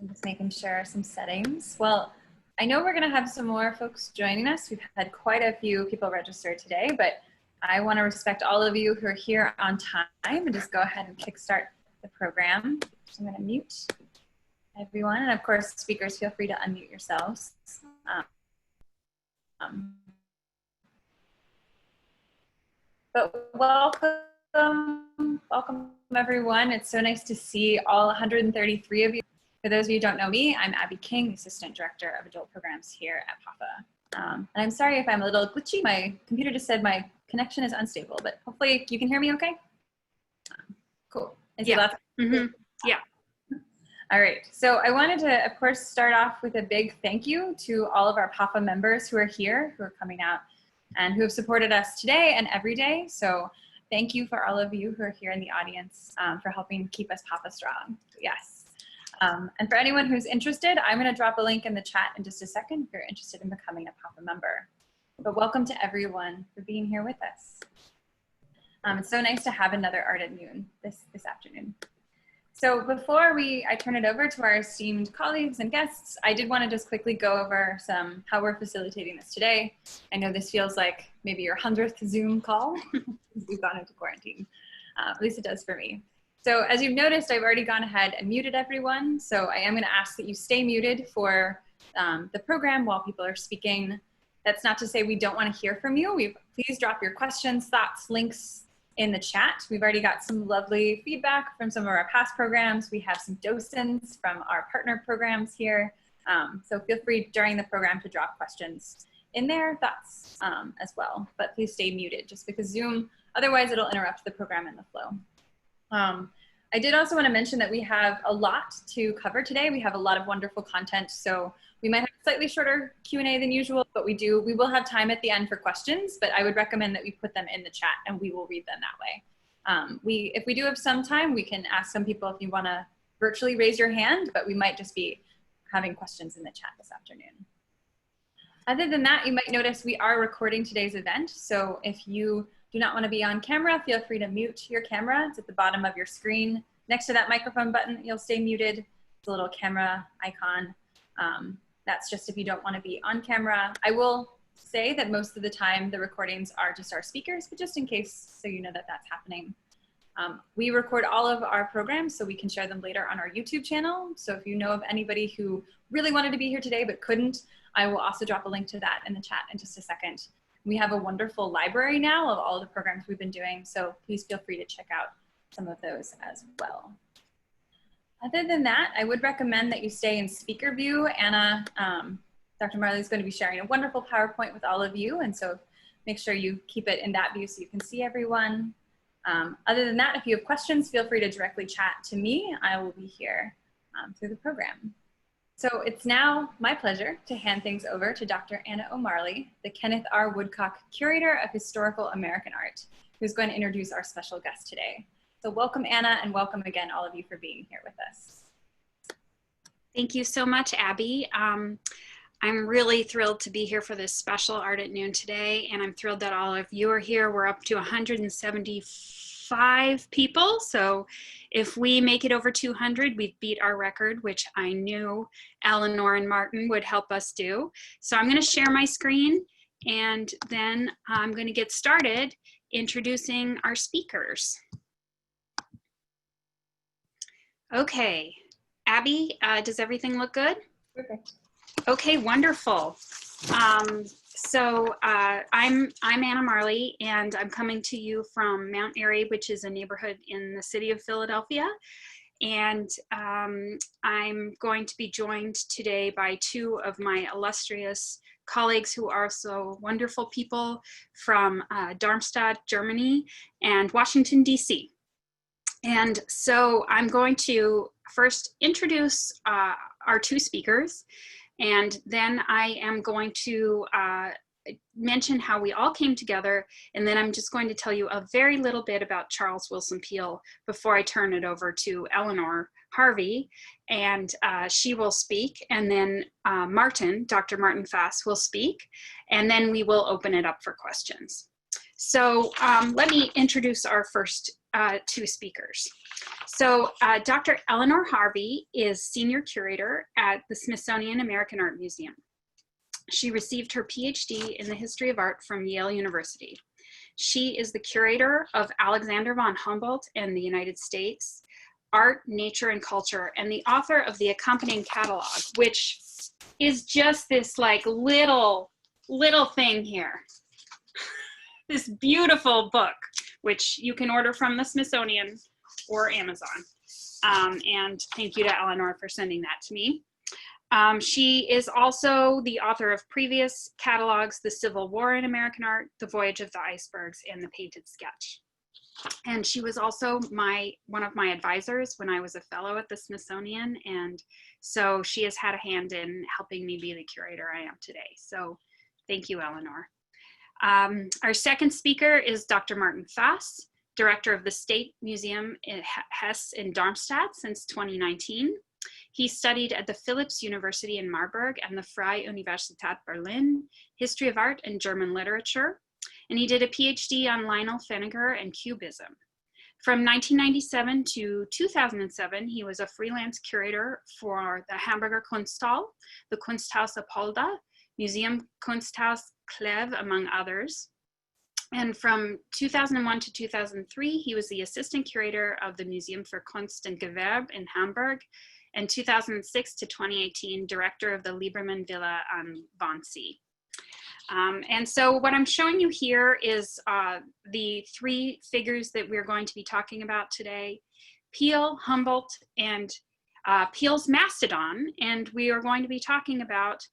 I'm just making sure some settings. Well, I know we're going to have some more folks joining us. We've had quite a few people register today, but I want to respect all of you who are here on time and just go ahead and kickstart the program. So I'm going to mute everyone. And of course, speakers, feel free to unmute yourselves. But welcome everyone. It's so nice to see all 133 of you. For those of you who don't know me, I'm Abby King, Assistant Director of Adult Programs here at PAFA. And I'm sorry if I'm a little glitchy. My computer just said my connection is unstable, but hopefully you can hear me okay? Cool. Yeah. Yeah. All right. So I wanted to, of course, start off with a big thank you to all of our PAFA members who are here, who are coming out, and who have supported us today and every day. So thank you for all of you who are here in the audience for helping keep us PAFA strong. Yes. And for anyone who's interested, I'm going to drop a link in the chat in just a second if you're interested in becoming a PAFA member. But welcome to everyone for being here with us. It's so nice to have another Art at Noon this afternoon. So before I turn it over to our esteemed colleagues and guests, I did want to just quickly go over how we're facilitating this today. I know this feels like maybe your 100th Zoom call. We've gone into quarantine. At least it does for me. So as you've noticed, I've already gone ahead and muted everyone. So I am going to ask that you stay muted for the program while people are speaking. That's not to say we don't want to hear from you. Please drop your questions, thoughts, links in the chat. We've already got some lovely feedback from some of our past programs. We have some docents from our partner programs here. So feel free during the program to drop questions in there, thoughts as well. But please stay muted just because Zoom, otherwise it'll interrupt the program and the flow. I did also want to mention that we have a lot to cover today. We have a lot of wonderful content, so we might have a slightly shorter Q&A than usual, but we will have time at the end for questions, but I would recommend that we put them in the chat and we will read them that way. If we do have some time, we can ask some people if you want to virtually raise your hand, but we might just be having questions in the chat this afternoon. Other than that, you might notice we are recording today's event, so if you do not want to be on camera, feel free to mute your camera. It's at the bottom of your screen. Next to that microphone button, you'll stay muted. It's a little camera icon. That's just if you don't want to be on camera. I will say that most of the time the recordings are just our speakers, but just in case, so you know that that's happening. We record all of our programs so we can share them later on our YouTube channel. So if you know of anybody who really wanted to be here today but couldn't, I will also drop a link to that in the chat in just a second. We have a wonderful library now of all the programs we've been doing, so please feel free to check out some of those as well. Other than that, I would recommend that you stay in speaker view. Anna, Dr. Marley is going to be sharing a wonderful PowerPoint with all of you, and so make sure you keep it in that view so you can see everyone. Other than that, if you have questions, feel free to directly chat to me. I will be here through the program. So it's now my pleasure to hand things over to Dr. Anna O'Marley, the Kenneth R. Woodcock Curator of Historical American Art, who's going to introduce our special guest today. So welcome, Anna, and welcome again, all of you, for being here with us. Thank you so much, Abby. I'm really thrilled to be here for this special Art at Noon today, and I'm thrilled that all of you are here. We're up to 175 people, so if we make it over 200, we've beat our record, which I knew Eleanor and Martin would help us do. So I'm going to share my screen, and then I'm going to get started introducing our speakers. Okay, Abby, does everything look good? Perfect. Okay, wonderful. I'm Anna Marley, and I'm coming to you from Mount Airy, which is a neighborhood in the city of Philadelphia. And I'm going to be joined today by two of my illustrious colleagues who are so wonderful people from Darmstadt, Germany, and Washington, D.C. And so I'm going to first introduce our two speakers, and then I am going to mention how we all came together, and then I'm just going to tell you a very little bit about Charles Willson Peale before I turn it over to Eleanor Harvey, and she will speak, and then Dr. Martin Fass will speak, and then we will open it up for questions. So let me introduce our first two speakers. So Dr. Eleanor Harvey is Senior Curator at the Smithsonian American Art Museum. She received her PhD in the history of art from Yale University. She is the curator of Alexander von Humboldt in the United States, Art, Nature, and Culture, and the author of the accompanying catalog, which is just this like little thing here. This beautiful book, which you can order from the Smithsonian or Amazon. And thank you to Eleanor for sending that to me. She is also the author of previous catalogs, The Civil War in American Art, The Voyage of the Icebergs, and The Painted Sketch. And she was also one of my advisors when I was a fellow at the Smithsonian. And so she has had a hand in helping me be the curator I am today. So thank you, Eleanor. Our second speaker is Dr. Martin Faas, Director of the State Museum in Hesse in Darmstadt since 2019. He studied at the Philipps University in Marburg and the Freie Universität Berlin, History of Art and German Literature, and he did a PhD on Lionel Feniger and Cubism. From 1997 to 2007, he was a freelance curator for the Hamburger Kunsthalle, the Kunsthaus Apolda, Museum Kunsthaus Kleve, among others. And from 2001 to 2003, he was the assistant curator of the Museum für Kunst und Gewerbe in Hamburg, and 2006 to 2018, director of the Liebermann Villa on Wannsee. And so what I'm showing you here is the three figures that we're going to be talking about today: Peale, Humboldt, and Peale's Mastodon. And we are going to be talking about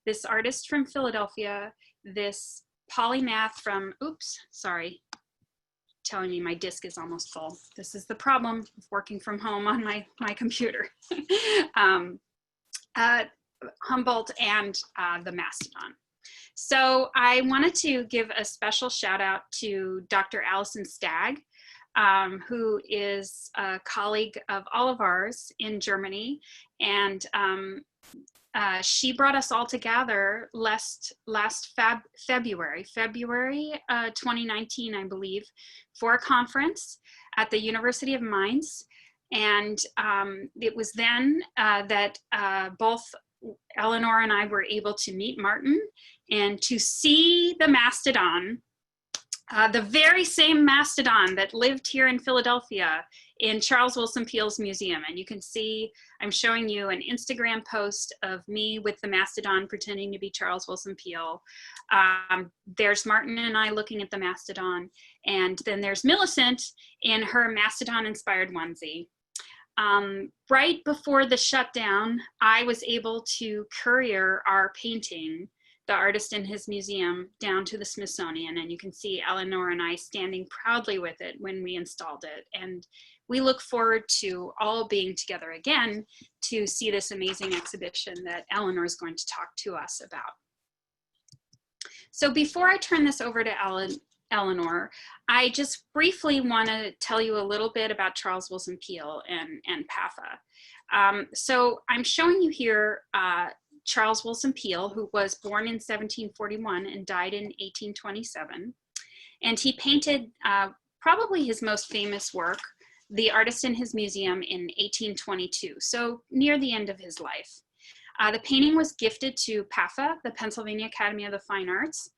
this artist from Philadelphia, this polymath from, oops, sorry, telling me my disk is almost full. This is the problem of working from home on my computer. Humboldt and the Mastodon. So I wanted to give a special shout out to Dr. Alison Stagg, who is a colleague of all of ours in Germany. And she brought us all together last February 2019, I believe, for a conference at the University of Mainz. And it was then that both Eleanor and I were able to meet Martin and to see the Mastodon, the very same Mastodon that lived here in Philadelphia in Charles Willson Peale's museum. And you can see, I'm showing you an Instagram post of me with the Mastodon pretending to be Charles Willson Peale. There's Martin and I looking at the Mastodon. And then there's Millicent in her Mastodon-inspired onesie. Right before the shutdown, I was able to courier our painting, The Artist in His Museum, down to the Smithsonian. And you can see Eleanor and I standing proudly with it when we installed it. And we look forward to all being together again to see this amazing exhibition that Eleanor is going to talk to us about. So before I turn this over to Eleanor, I just briefly want to tell you a little bit about Charles Willson Peale and PAFA. So I'm showing you here Charles Willson Peale, who was born in 1741 and died in 1827. And he painted probably his most famous work, The Artist in His Museum, in 1822, so near the end of his life. The painting was gifted to PAFA, the Pennsylvania Academy of the Fine Arts,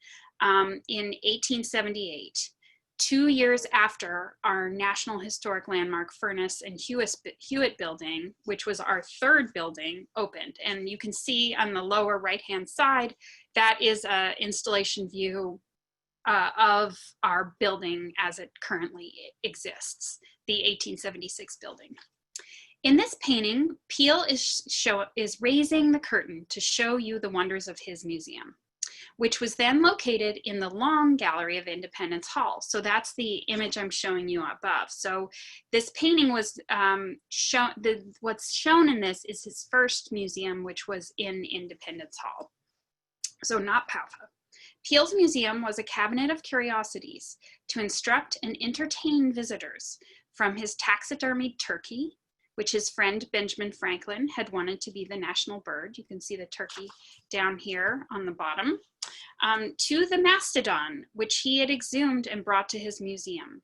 in 1878, 2 years after our National Historic Landmark Furnace and Hewitt building, which was our third building, opened. And you can see on the lower right-hand side, that is an installation view of our building as it currently exists, the 1876 building. In this painting, Peale is raising the curtain to show you the wonders of his museum, which was then located in the long gallery of Independence Hall. So that's the image I'm showing you above. So this painting was what's shown in this is his first museum, which was in Independence Hall. So not PAFA. Peale's museum was a cabinet of curiosities to instruct and entertain visitors, from his taxidermied turkey, which his friend Benjamin Franklin had wanted to be the national bird. You can see the turkey down here on the bottom, to the mastodon, which he had exhumed and brought to his museum.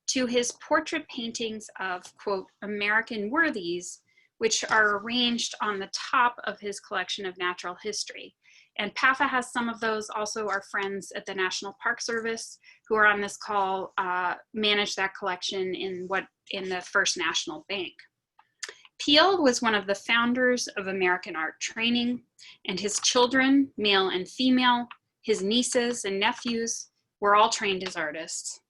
to his portrait paintings of, quote, American worthies, which are arranged on the top of his collection of natural history. And PAFA has some of those. Also, our friends at the National Park Service who are on this call manage that collection in the First National Bank. Peale was one of the founders of American art training, and his children, male and female, his nieces and nephews, were all trained as artists.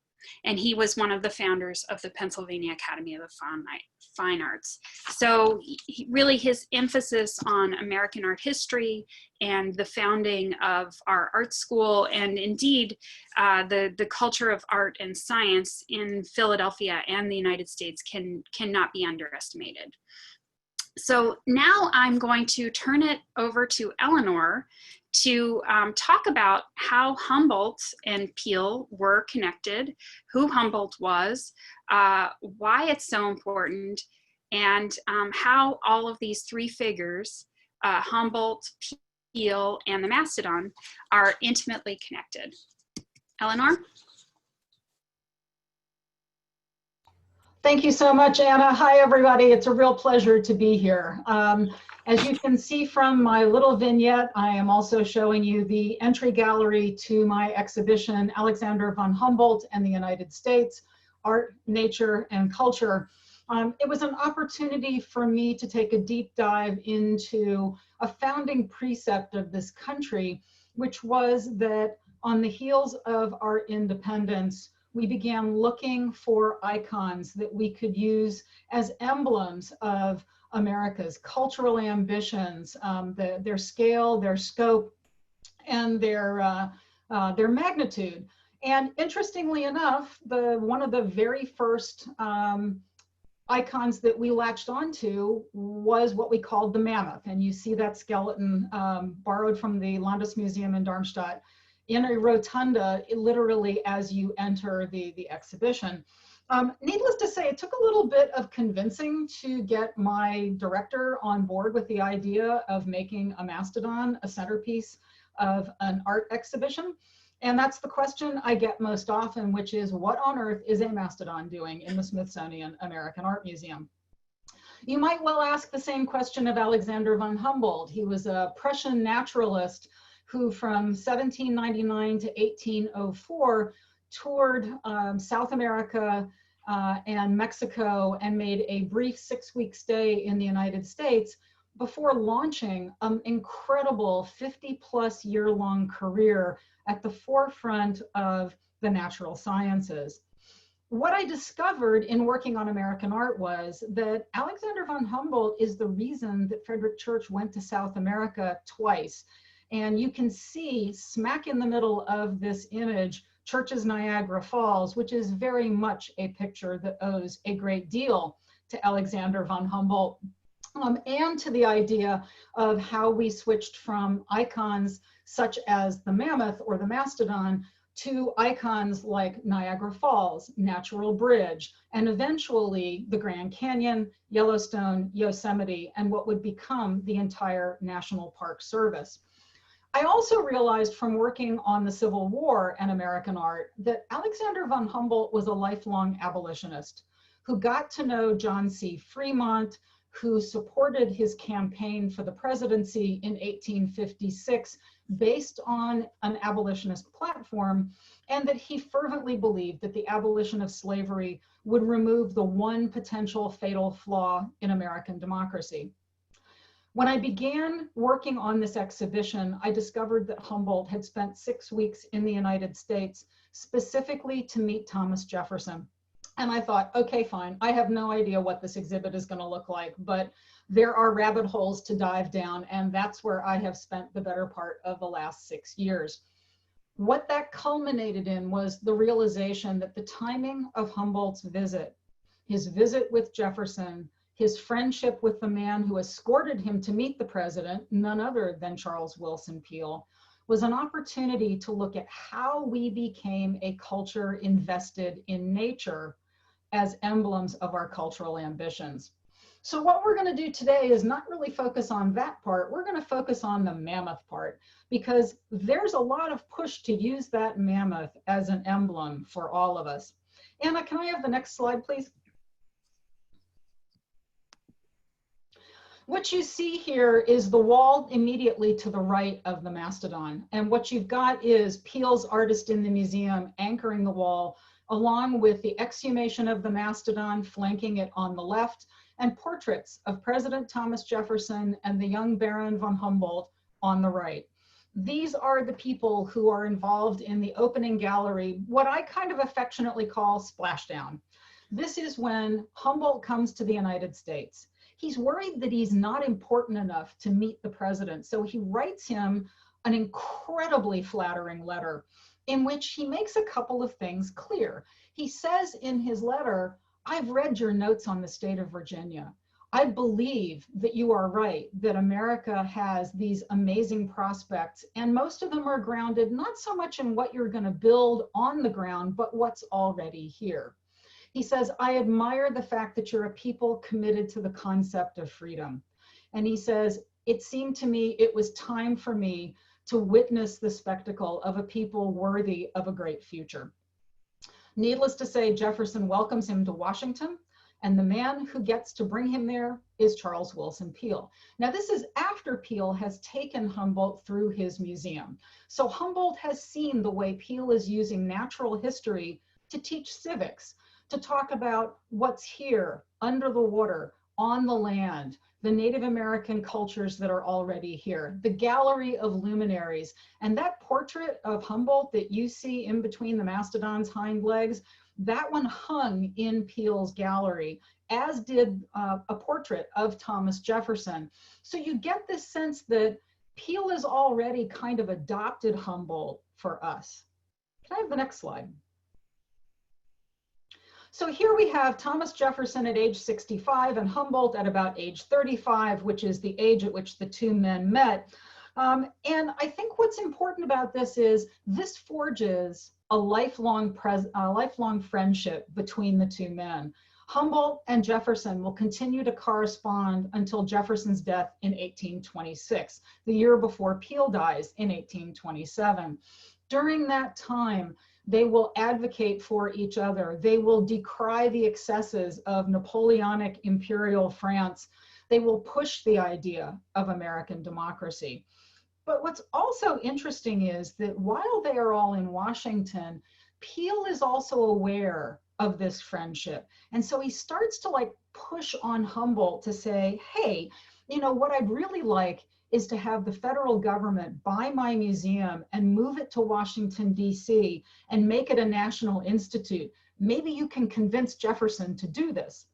And he was one of the founders of the Pennsylvania Academy of the Fine Arts. So really his emphasis on American art history and the founding of our art school, and indeed the culture of art and science in Philadelphia and the United States cannot be underestimated. So now I'm going to turn it over to Eleanor to talk about how Humboldt and Peale were connected, who Humboldt was, why it's so important, and how all of these three figures, Humboldt, Peale, and the Mastodon, are intimately connected. Eleanor? Thank you so much, Anna. Hi, everybody. It's a real pleasure to be here. As you can see from my little vignette, I am also showing you the entry gallery to my exhibition, Alexander von Humboldt and the United States, Art, Nature, and Culture. It was an opportunity for me to take a deep dive into a founding precept of this country, which was that on the heels of our independence, we began looking for icons that we could use as emblems of America's cultural ambitions, their scale, their scope, and their magnitude. And interestingly enough, one of the very first icons that we latched onto was what we called the mammoth. And you see that skeleton borrowed from the Landesmuseum in Darmstadt in a rotunda, literally as you enter the exhibition. Needless to say, it took a little bit of convincing to get my director on board with the idea of making a Mastodon a centerpiece of an art exhibition. And that's the question I get most often, which is, what on earth is a Mastodon doing in the Smithsonian American Art Museum? You might well ask the same question of Alexander von Humboldt. He was a Prussian naturalist who from 1799 to 1804 toured South America and Mexico and made a brief 6-week stay in the United States before launching an incredible 50+ year-long career at the forefront of the natural sciences. What I discovered in working on American art was that Alexander von Humboldt is the reason that Frederick Church went to South America twice. And you can see smack in the middle of this image, Church's Niagara Falls, which is very much a picture that owes a great deal to Alexander von Humboldt, and to the idea of how we switched from icons such as the mammoth or the mastodon to icons like Niagara Falls, Natural Bridge, and eventually the Grand Canyon, Yellowstone, Yosemite, and what would become the entire National Park Service. I also realized from working on the Civil War and American art that Alexander von Humboldt was a lifelong abolitionist who got to know John C. Fremont, who supported his campaign for the presidency in 1856 based on an abolitionist platform, and that he fervently believed that the abolition of slavery would remove the one potential fatal flaw in American democracy. When I began working on this exhibition, I discovered that Humboldt had spent 6 weeks in the United States specifically to meet Thomas Jefferson. And I thought, okay, fine, I have no idea what this exhibit is going to look like, but there are rabbit holes to dive down, and that's where I have spent the better part of the last 6 years. What that culminated in was the realization that the timing of Humboldt's visit, his visit with Jefferson, his friendship with the man who escorted him to meet the president, none other than Charles Willson Peale, was an opportunity to look at how we became a culture invested in nature as emblems of our cultural ambitions. So what we're going to do today is not really focus on that part. We're going to focus on the mammoth part, because there's a lot of push to use that mammoth as an emblem for all of us. Anna, can I have the next slide, please? What you see here is the wall immediately to the right of the Mastodon. And what you've got is Peale's Artist in the Museum anchoring the wall, along with the exhumation of the Mastodon flanking it on the left, and portraits of President Thomas Jefferson and the young Baron von Humboldt on the right. These are the people who are involved in the opening gallery, what I kind of affectionately call splashdown. This is when Humboldt comes to the United States. He's worried that he's not important enough to meet the president, so he writes him an incredibly flattering letter in which he makes a couple of things clear. He says in his letter, "I've read your notes on the state of Virginia. I believe that you are right, that America has these amazing prospects, and most of them are grounded not so much in what you're going to build on the ground, but what's already here." He says, "I admire the fact that you're a people committed to the concept of freedom." And he says, "It seemed to me it was time for me to witness the spectacle of a people worthy of a great future." Needless to say, Jefferson welcomes him to Washington, and the man who gets to bring him there is Charles Willson Peale. Now, this is after Peale has taken Humboldt through his museum. So Humboldt has seen the way Peale is using natural history to teach civics, to talk about what's here, under the water, on the land, the Native American cultures that are already here, the gallery of luminaries. And that portrait of Humboldt that you see in between the Mastodon's hind legs, that one hung in Peale's gallery, as did a portrait of Thomas Jefferson. So you get this sense that Peale has already kind of adopted Humboldt for us. Can I have the next slide? So here we have Thomas Jefferson at age 65 and Humboldt at about age 35, which is the age at which the two men met. And I think what's important about this is this forges a lifelong friendship between the two men. Humboldt and Jefferson will continue to correspond until Jefferson's death in 1826, the year before Peale dies in 1827. During that time, they will advocate for each other. They will decry the excesses of Napoleonic imperial France. They will push the idea of American democracy. But what's also interesting is that while they are all in Washington, Peale is also aware of this friendship. And so he starts to push on Humboldt to say, hey, you know, what I'd really like is to have the federal government buy my museum and move it to Washington, D.C. and make it a national institute. Maybe you can convince Jefferson to do this.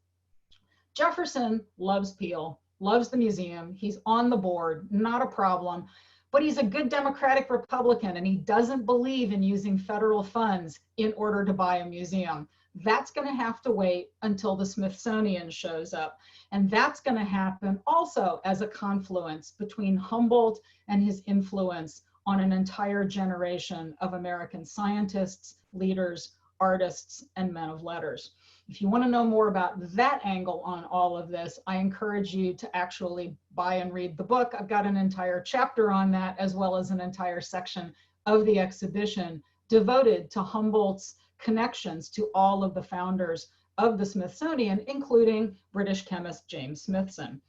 Jefferson loves Peale, loves the museum. He's on the board, not a problem. But he's a good Democratic Republican, and he doesn't believe in using federal funds in order to buy a museum. That's going to have to wait until the Smithsonian shows up. And that's going to happen also as a confluence between Humboldt and his influence on an entire generation of American scientists, leaders, artists, and men of letters. If you want to know more about that angle on all of this, I encourage you to actually buy and read the book. I've got an entire chapter on that, as well as an entire section of the exhibition devoted to Humboldt's connections to all of the founders of the Smithsonian, including British chemist James Smithson.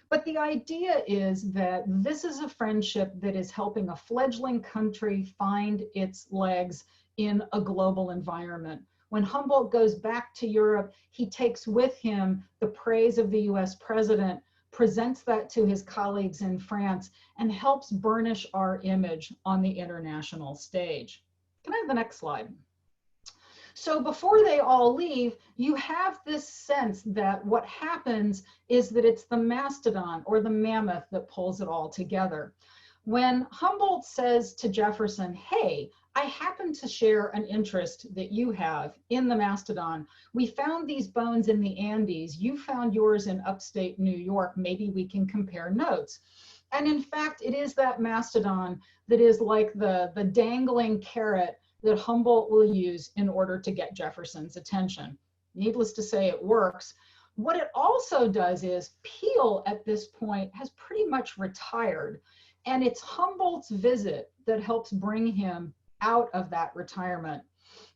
But the idea is that this is a friendship that is helping a fledgling country find its legs in a global environment. When Humboldt goes back to Europe, he takes with him the praise of the US president, presents that to his colleagues in France, and helps burnish our image on the international stage. Can I have the next slide? So before they all leave, you have this sense that what happens is that it's the mastodon or the mammoth that pulls it all together. When Humboldt says to Jefferson, hey, I happen to share an interest that you have in the mastodon. We found these bones in the Andes. You found yours in upstate New York. Maybe we can compare notes. And in fact, it is that mastodon that is like the dangling carrot that Humboldt will use in order to get Jefferson's attention. Needless to say, it works. What it also does is Peale at this point has pretty much retired, and it's Humboldt's visit that helps bring him out of that retirement.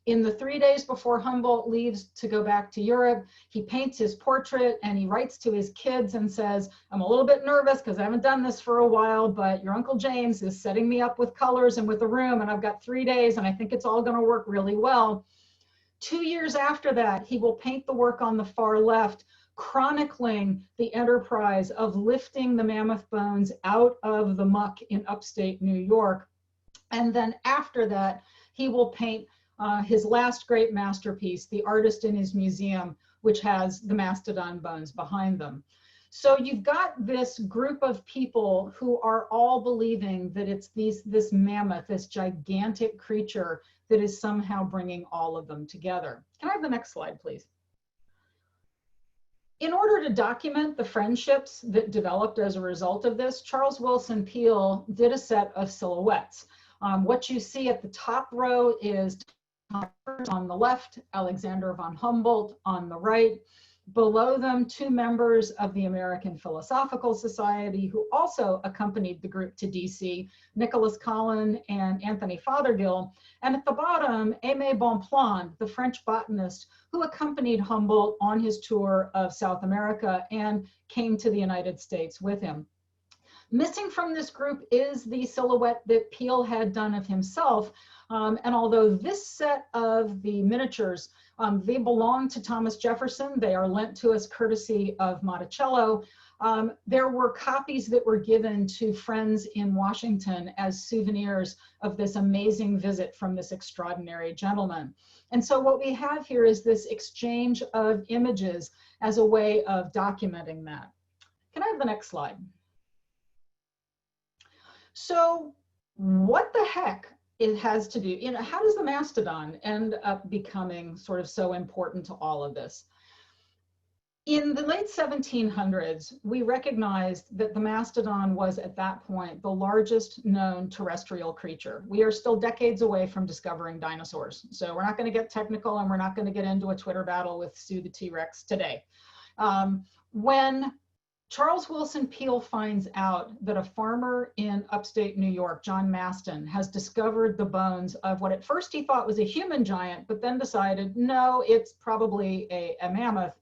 In the 3 days before Humboldt leaves to go back to Europe, he paints his portrait and he writes to his kids and says, I'm a little bit nervous because I haven't done this for a while, but your Uncle James is setting me up with colors and with a room, and I've got 3 days and I think it's all going to work really well. 2 years after that, he will paint the work on the far left, chronicling the enterprise of lifting the mammoth bones out of the muck in upstate New York. And then after that, he will paint his last great masterpiece, The Artist in His Museum, which has the mastodon bones behind them. So you've got this group of people who are all believing that it's this mammoth, this gigantic creature that is somehow bringing all of them together. Can I have the next slide, please? In order to document the friendships that developed as a result of this, Charles Willson Peale did a set of silhouettes. What you see at the top row is on the left, Alexander von Humboldt on the right. Below them, 2 members of the American Philosophical Society who also accompanied the group to DC, Nicholas Collin and Anthony Fothergill. And at the bottom, Aimé Bonpland, the French botanist who accompanied Humboldt on his tour of South America and came to the United States with him. Missing from this group is the silhouette that Peale had done of himself. And although this set of the miniatures, they belong to Thomas Jefferson, they are lent to us courtesy of Monticello. There were copies that were given to friends in Washington as souvenirs of this amazing visit from this extraordinary gentleman. And so what we have here is this exchange of images as a way of documenting that. Can I have the next slide? So what the heck it has to do, how does the mastodon end up becoming sort of so important to all of this? In the late 1700s, we recognized that the mastodon was at that point the largest known terrestrial creature. We are still decades away from discovering dinosaurs. So we're not going to get technical and we're not going to get into a Twitter battle with Sue the T-Rex today. When Charles Willson Peale finds out that a farmer in upstate New York, John Maston, has discovered the bones of what at first he thought was a human giant, but then decided, no, it's probably a mammoth.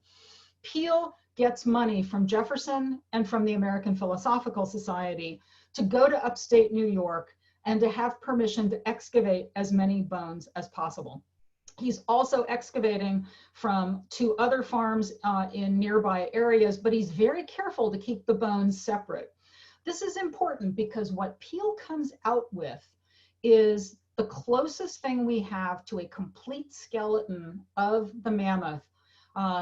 Peale gets money from Jefferson and from the American Philosophical Society to go to upstate New York and to have permission to excavate as many bones as possible. He's also excavating from 2 other farms in nearby areas, but he's very careful to keep the bones separate. This is important because what Peale comes out with is the closest thing we have to a complete skeleton of the mammoth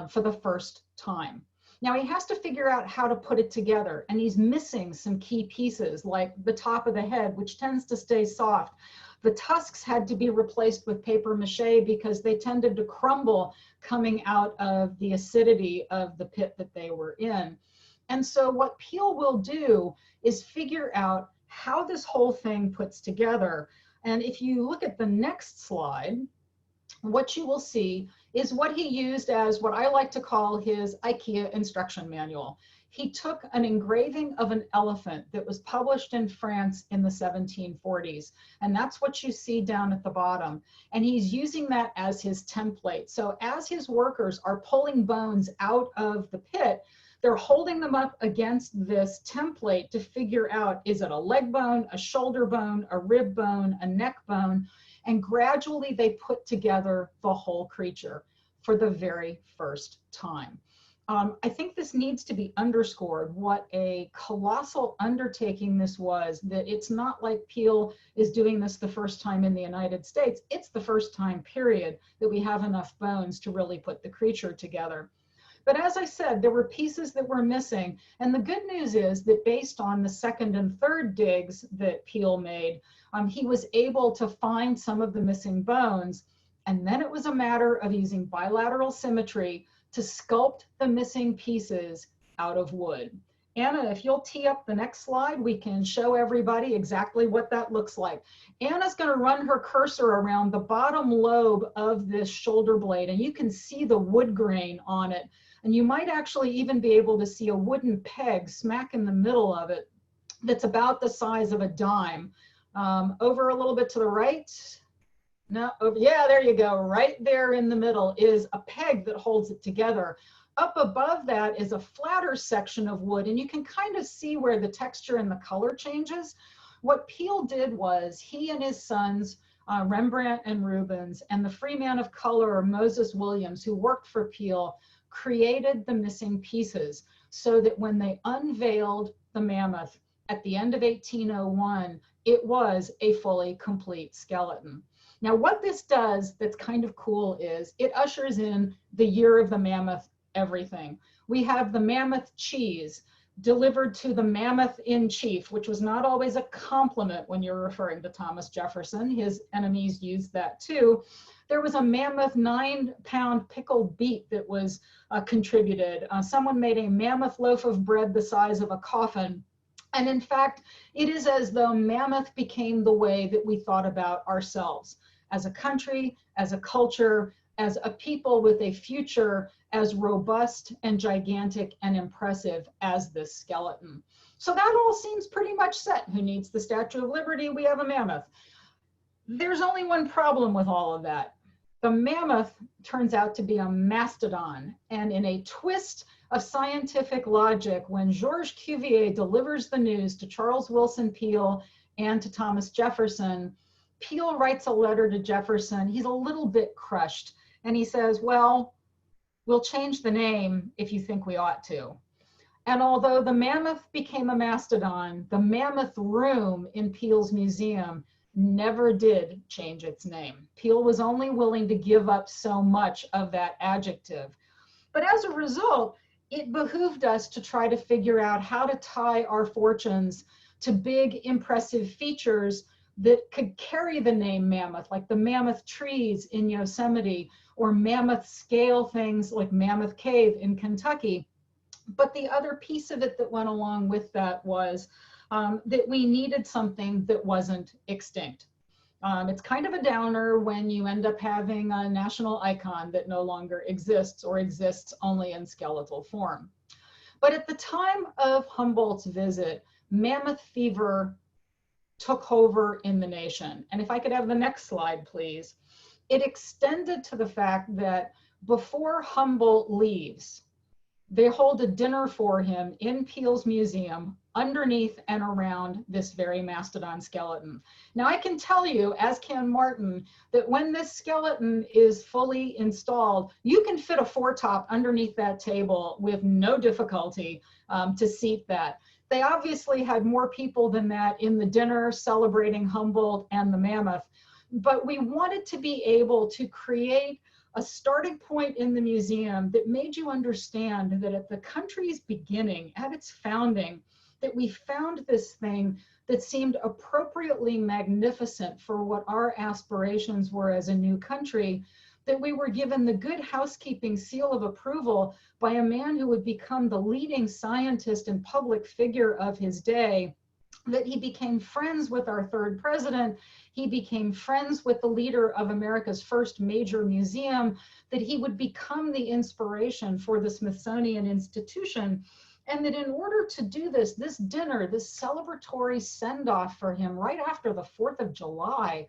for the first time. Now he has to figure out how to put it together, and he's missing some key pieces like the top of the head, which tends to stay soft. The tusks had to be replaced with paper mache because they tended to crumble coming out of the acidity of the pit that they were in. And so what Peale will do is figure out how this whole thing puts together. And if you look at the next slide, what you will see is what he used as what I like to call his IKEA instruction manual. He took an engraving of an elephant that was published in France in the 1740s. And that's what you see down at the bottom. And he's using that as his template. So as his workers are pulling bones out of the pit, they're holding them up against this template to figure out, is it a leg bone, a shoulder bone, a rib bone, a neck bone? And gradually they put together the whole creature for the very first time. I think this needs to be underscored, what a colossal undertaking this was, that it's not like Peale is doing this the first time in the United States. It's the first time, period, that we have enough bones to really put the creature together. But as I said, there were pieces that were missing. And the good news is that based on the 2nd and 3rd digs that Peale made, he was able to find some of the missing bones. And then it was a matter of using bilateral symmetry to sculpt the missing pieces out of wood. Anna, if you'll tee up the next slide, we can show everybody exactly what that looks like. Anna's going to run her cursor around the bottom lobe of this shoulder blade, and you can see the wood grain on it. And you might actually even be able to see a wooden peg smack in the middle of it that's about the size of a dime. Over a little bit to the right. No, yeah, there you go. Right there in the middle is a peg that holds it together. Up above that is a flatter section of wood, and you can kind of see where the texture and the color changes. What Peale did was he and his sons, Rembrandt and Rubens, and the free man of color, Moses Williams, who worked for Peale, created the missing pieces so that when they unveiled the mammoth at the end of 1801, it was a fully complete skeleton. Now, what this does that's kind of cool is it ushers in the year of the mammoth everything. We have the mammoth cheese delivered to the mammoth in chief, which was not always a compliment when you're referring to Thomas Jefferson. His enemies used that too. There was a mammoth 9-pound pickled beet that was contributed. Someone made a mammoth loaf of bread the size of a coffin. And in fact, it is as though mammoth became the way that we thought about ourselves as a country, as a culture, as a people with a future as robust and gigantic and impressive as this skeleton. So that all seems pretty much set. Who needs the Statue of Liberty? We have a mammoth. There's only one problem with all of that. The mammoth turns out to be a mastodon, and in a twist of scientific logic, when Georges Cuvier delivers the news to Charles Willson Peale and to Thomas Jefferson, Peale writes a letter to Jefferson. He's a little bit crushed, and he says, well, we'll change the name if you think we ought to. And although the mammoth became a mastodon, the mammoth room in Peale's museum never did change its name. Peale was only willing to give up so much of that adjective. But as a result, it behooved us to try to figure out how to tie our fortunes to big, impressive features that could carry the name mammoth, like the mammoth trees in Yosemite, or mammoth scale things like Mammoth Cave in Kentucky. But the other piece of it that went along with that was that we needed something that wasn't extinct. It's kind of a downer when you end up having a national icon that no longer exists or exists only in skeletal form. But at the time of Humboldt's visit, mammoth fever took over in the nation. And if I could have the next slide, please. It extended to the fact that before Humboldt leaves, they hold a dinner for him in Peale's museum underneath and around this very mastodon skeleton. Now I can tell you, as can Martin, that when this skeleton is fully installed, you can fit a foretop underneath that table with no difficulty to seat that. They obviously had more people than that in the dinner celebrating Humboldt and the mammoth, but we wanted to be able to create a starting point in the museum that made you understand that at the country's beginning, at its founding, that we found this thing that seemed appropriately magnificent for what our aspirations were as a new country, that we were given the good housekeeping seal of approval by a man who would become the leading scientist and public figure of his day, that he became friends with our third president, he became friends with the leader of America's first major museum, that he would become the inspiration for the Smithsonian Institution, and that in order to do this, this dinner, this celebratory send-off for him right after the 4th of July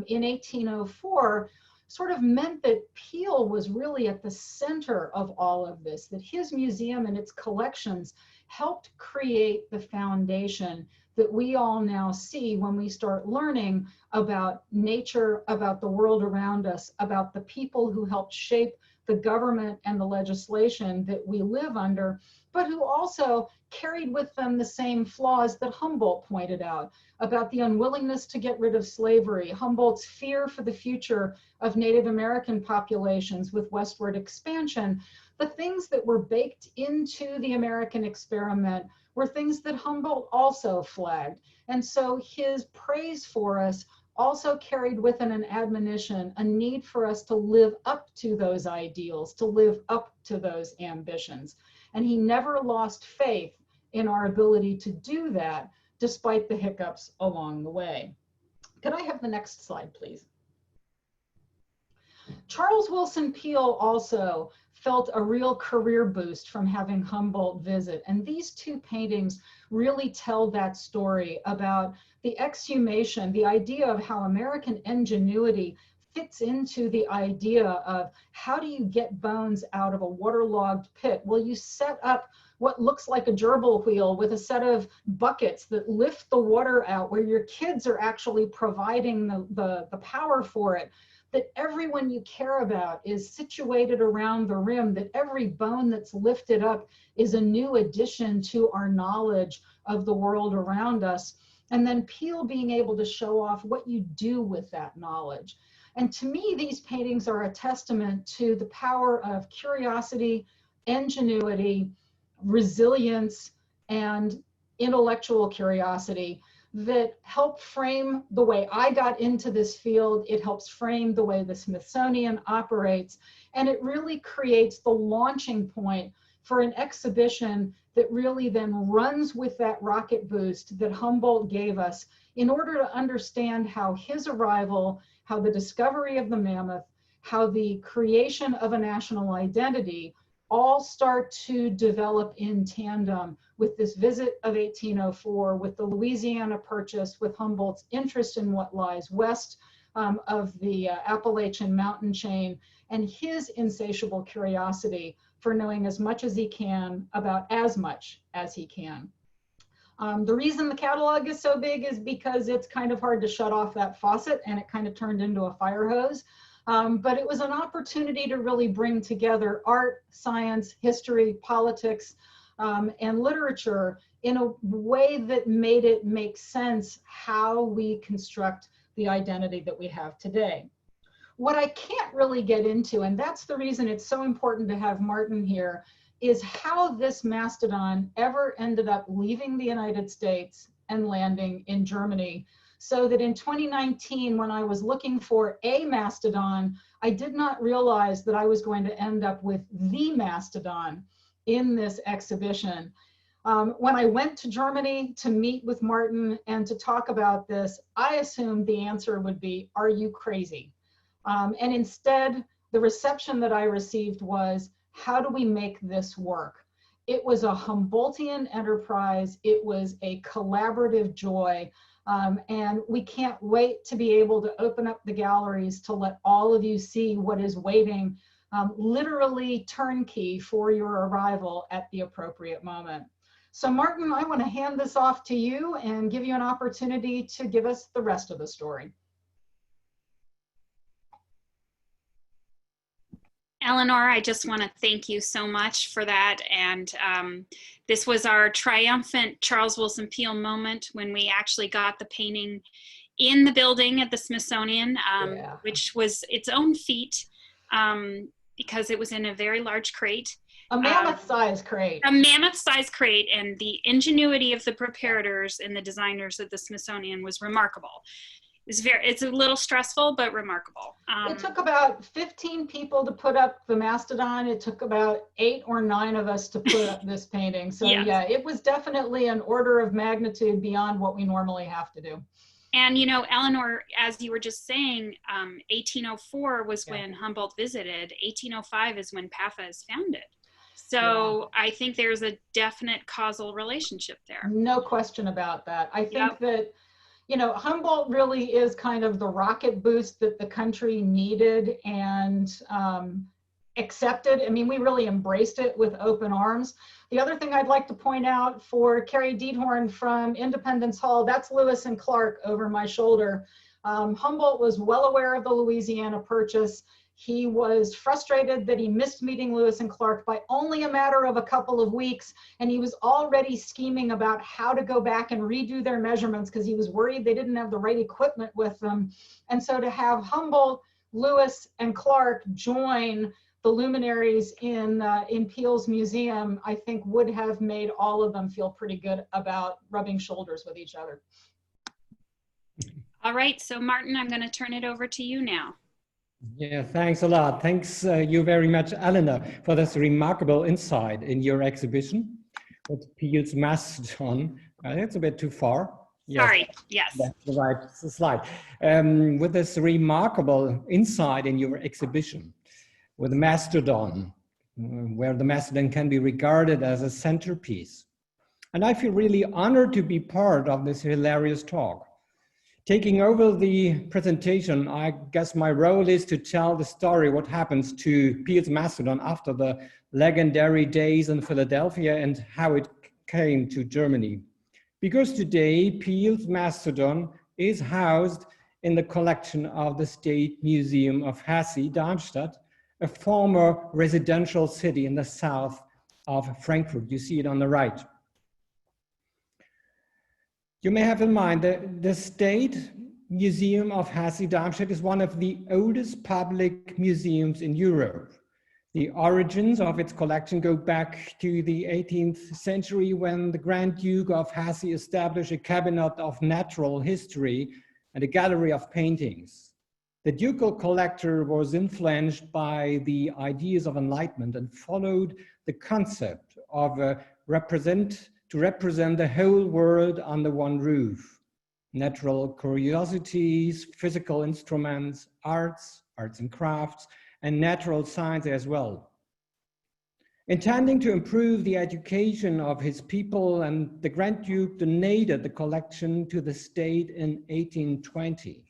in 1804, sort of meant that Peale was really at the center of all of this, that his museum and its collections helped create the foundation that we all now see when we start learning about nature, about the world around us, about the people who helped shape the government and the legislation that we live under, but who also carried with them the same flaws that Humboldt pointed out about the unwillingness to get rid of slavery, Humboldt's fear for the future of Native American populations with westward expansion. The things that were baked into the American experiment were things that Humboldt also flagged. And so his praise for us also carried with it an admonition, a need for us to live up to those ideals, to live up to those ambitions. And he never lost faith in our ability to do that, despite the hiccups along the way. Could I have the next slide, please? Charles Willson Peale also felt a real career boost from having Humboldt visit. And these two paintings really tell that story about the exhumation, the idea of how American ingenuity fits into the idea of how do you get bones out of a waterlogged pit? Well, you set up what looks like a gerbil wheel with a set of buckets that lift the water out, where your kids are actually providing the power for it, that everyone you care about is situated around the rim, that every bone that's lifted up is a new addition to our knowledge of the world around us. And then Peale being able to show off what you do with that knowledge. And to me, these paintings are a testament to the power of curiosity, ingenuity, resilience, and intellectual curiosity that help frame the way I got into this field. It helps frame the way the Smithsonian operates, and it really creates the launching point for an exhibition that really then runs with that rocket boost that Humboldt gave us in order to understand how his arrival, how the discovery of the mammoth, how the creation of a national identity all start to develop in tandem with this visit of 1804, with the Louisiana Purchase, with Humboldt's interest in what lies west of the Appalachian mountain chain, and his insatiable curiosity for knowing as much as he can about as much as he can. The reason the catalog is so big is because it's kind of hard to shut off that faucet, and it kind of turned into a fire hose. But it was an opportunity to really bring together art, science, history, politics, and literature in a way that made it make sense how we construct the identity that we have today. What I can't really get into, and that's the reason it's so important to have Martin here, is how this mastodon ever ended up leaving the United States and landing in Germany. So that in 2019, when I was looking for a mastodon, I did not realize that I was going to end up with the mastodon in this exhibition. When I went to Germany to meet with Martin and to talk about this, I assumed the answer would be, are you crazy? And instead, the reception that I received was, how do we make this work? It was a Humboldtian enterprise. It was a collaborative joy. And we can't wait to be able to open up the galleries to let all of you see what is waiting, literally turnkey for your arrival at the appropriate moment. So Martin, I want to hand this off to you and give you an opportunity to give us the rest of the story. Eleanor, I just want to thank you so much for that. And this was our triumphant Charles Willson Peale moment when we actually got the painting in the building at the Smithsonian, which was its own feat because it was in a very large crate. A mammoth-sized crate. A mammoth-sized crate, and the ingenuity of the preparators and the designers at the Smithsonian was remarkable. It's a little stressful, but remarkable. It took about 15 people to put up the mastodon. It took about 8 or 9 of us to put up this painting. So yes. Yeah, it was definitely an order of magnitude beyond what we normally have to do. And you know, Eleanor, as you were just saying, 1804 was when Humboldt visited. 1805 is when PAFA is founded. So I think there's a definite causal relationship there. No question about that. I think that, you know, Humboldt really is kind of the rocket boost that the country needed and accepted. I mean, we really embraced it with open arms. The other thing I'd like to point out for Carrie Diethorn from Independence Hall, that's Lewis and Clark over my shoulder. Humboldt was well aware of the Louisiana Purchase. He was frustrated that he missed meeting Lewis and Clark by only a matter of a couple of weeks, and he was already scheming about how to go back and redo their measurements because he was worried they didn't have the right equipment with them. And so to have Humboldt, Lewis, and Clark join the luminaries in Peale's museum, I think would have made all of them feel pretty good about rubbing shoulders with each other. All right, so Martin, I'm going to turn it over to you now. Yeah, thanks a lot. Thanks you very much, Eleanor, for this remarkable insight in your exhibition with Peale's Mastodon. It's a bit too far. Yes. Sorry, yes. That's the right slide. With this remarkable insight in your exhibition with Mastodon, where the Mastodon can be regarded as a centerpiece. And I feel really honored to be part of this hilarious talk. Taking over the presentation, I guess my role is to tell the story, what happens to Peale's Mastodon after the legendary days in Philadelphia and how it came to Germany. Because today, Peale's Mastodon is housed in the collection of the State Museum of Hesse, Darmstadt, a former residential city in the south of Frankfurt. You see it on the right. You may have in mind that the State Museum of Hesse, Darmstadt is one of the oldest public museums in Europe. The origins of its collection go back to the 18th century when the Grand Duke of Hesse established a cabinet of natural history and a gallery of paintings. The ducal collector was influenced by the ideas of enlightenment and followed the concept of to represent the whole world under one roof. Natural curiosities, physical instruments, arts and crafts, and natural science as well. Intending to improve the education of his people, and the Grand Duke donated the collection to the state in 1820.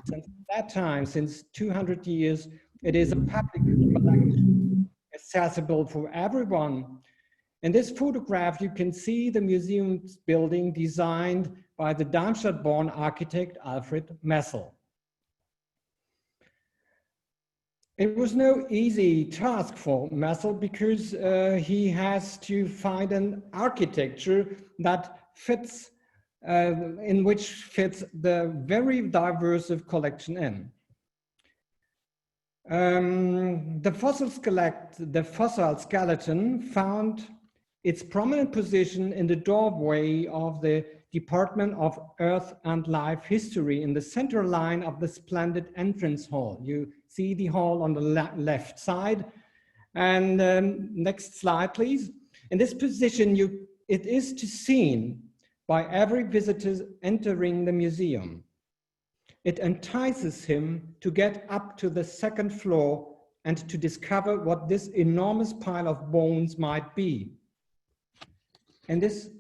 Since that time, since 200 years, it is a public collection, accessible for everyone. In this photograph, you can see the museum's building designed by the Darmstadt-born architect Alfred Messel. It was no easy task for Messel because he has to find an architecture that fits, in which fits the very diverse collection in. The fossil skeleton found its prominent position in the doorway of the Department of Earth and Life History in the center line of the splendid entrance hall. You see the hall on the left side. And next slide, please. In this position, it is seen by every visitor entering the museum. It entices him to get up to the second floor and to discover what this enormous pile of bones might be. In this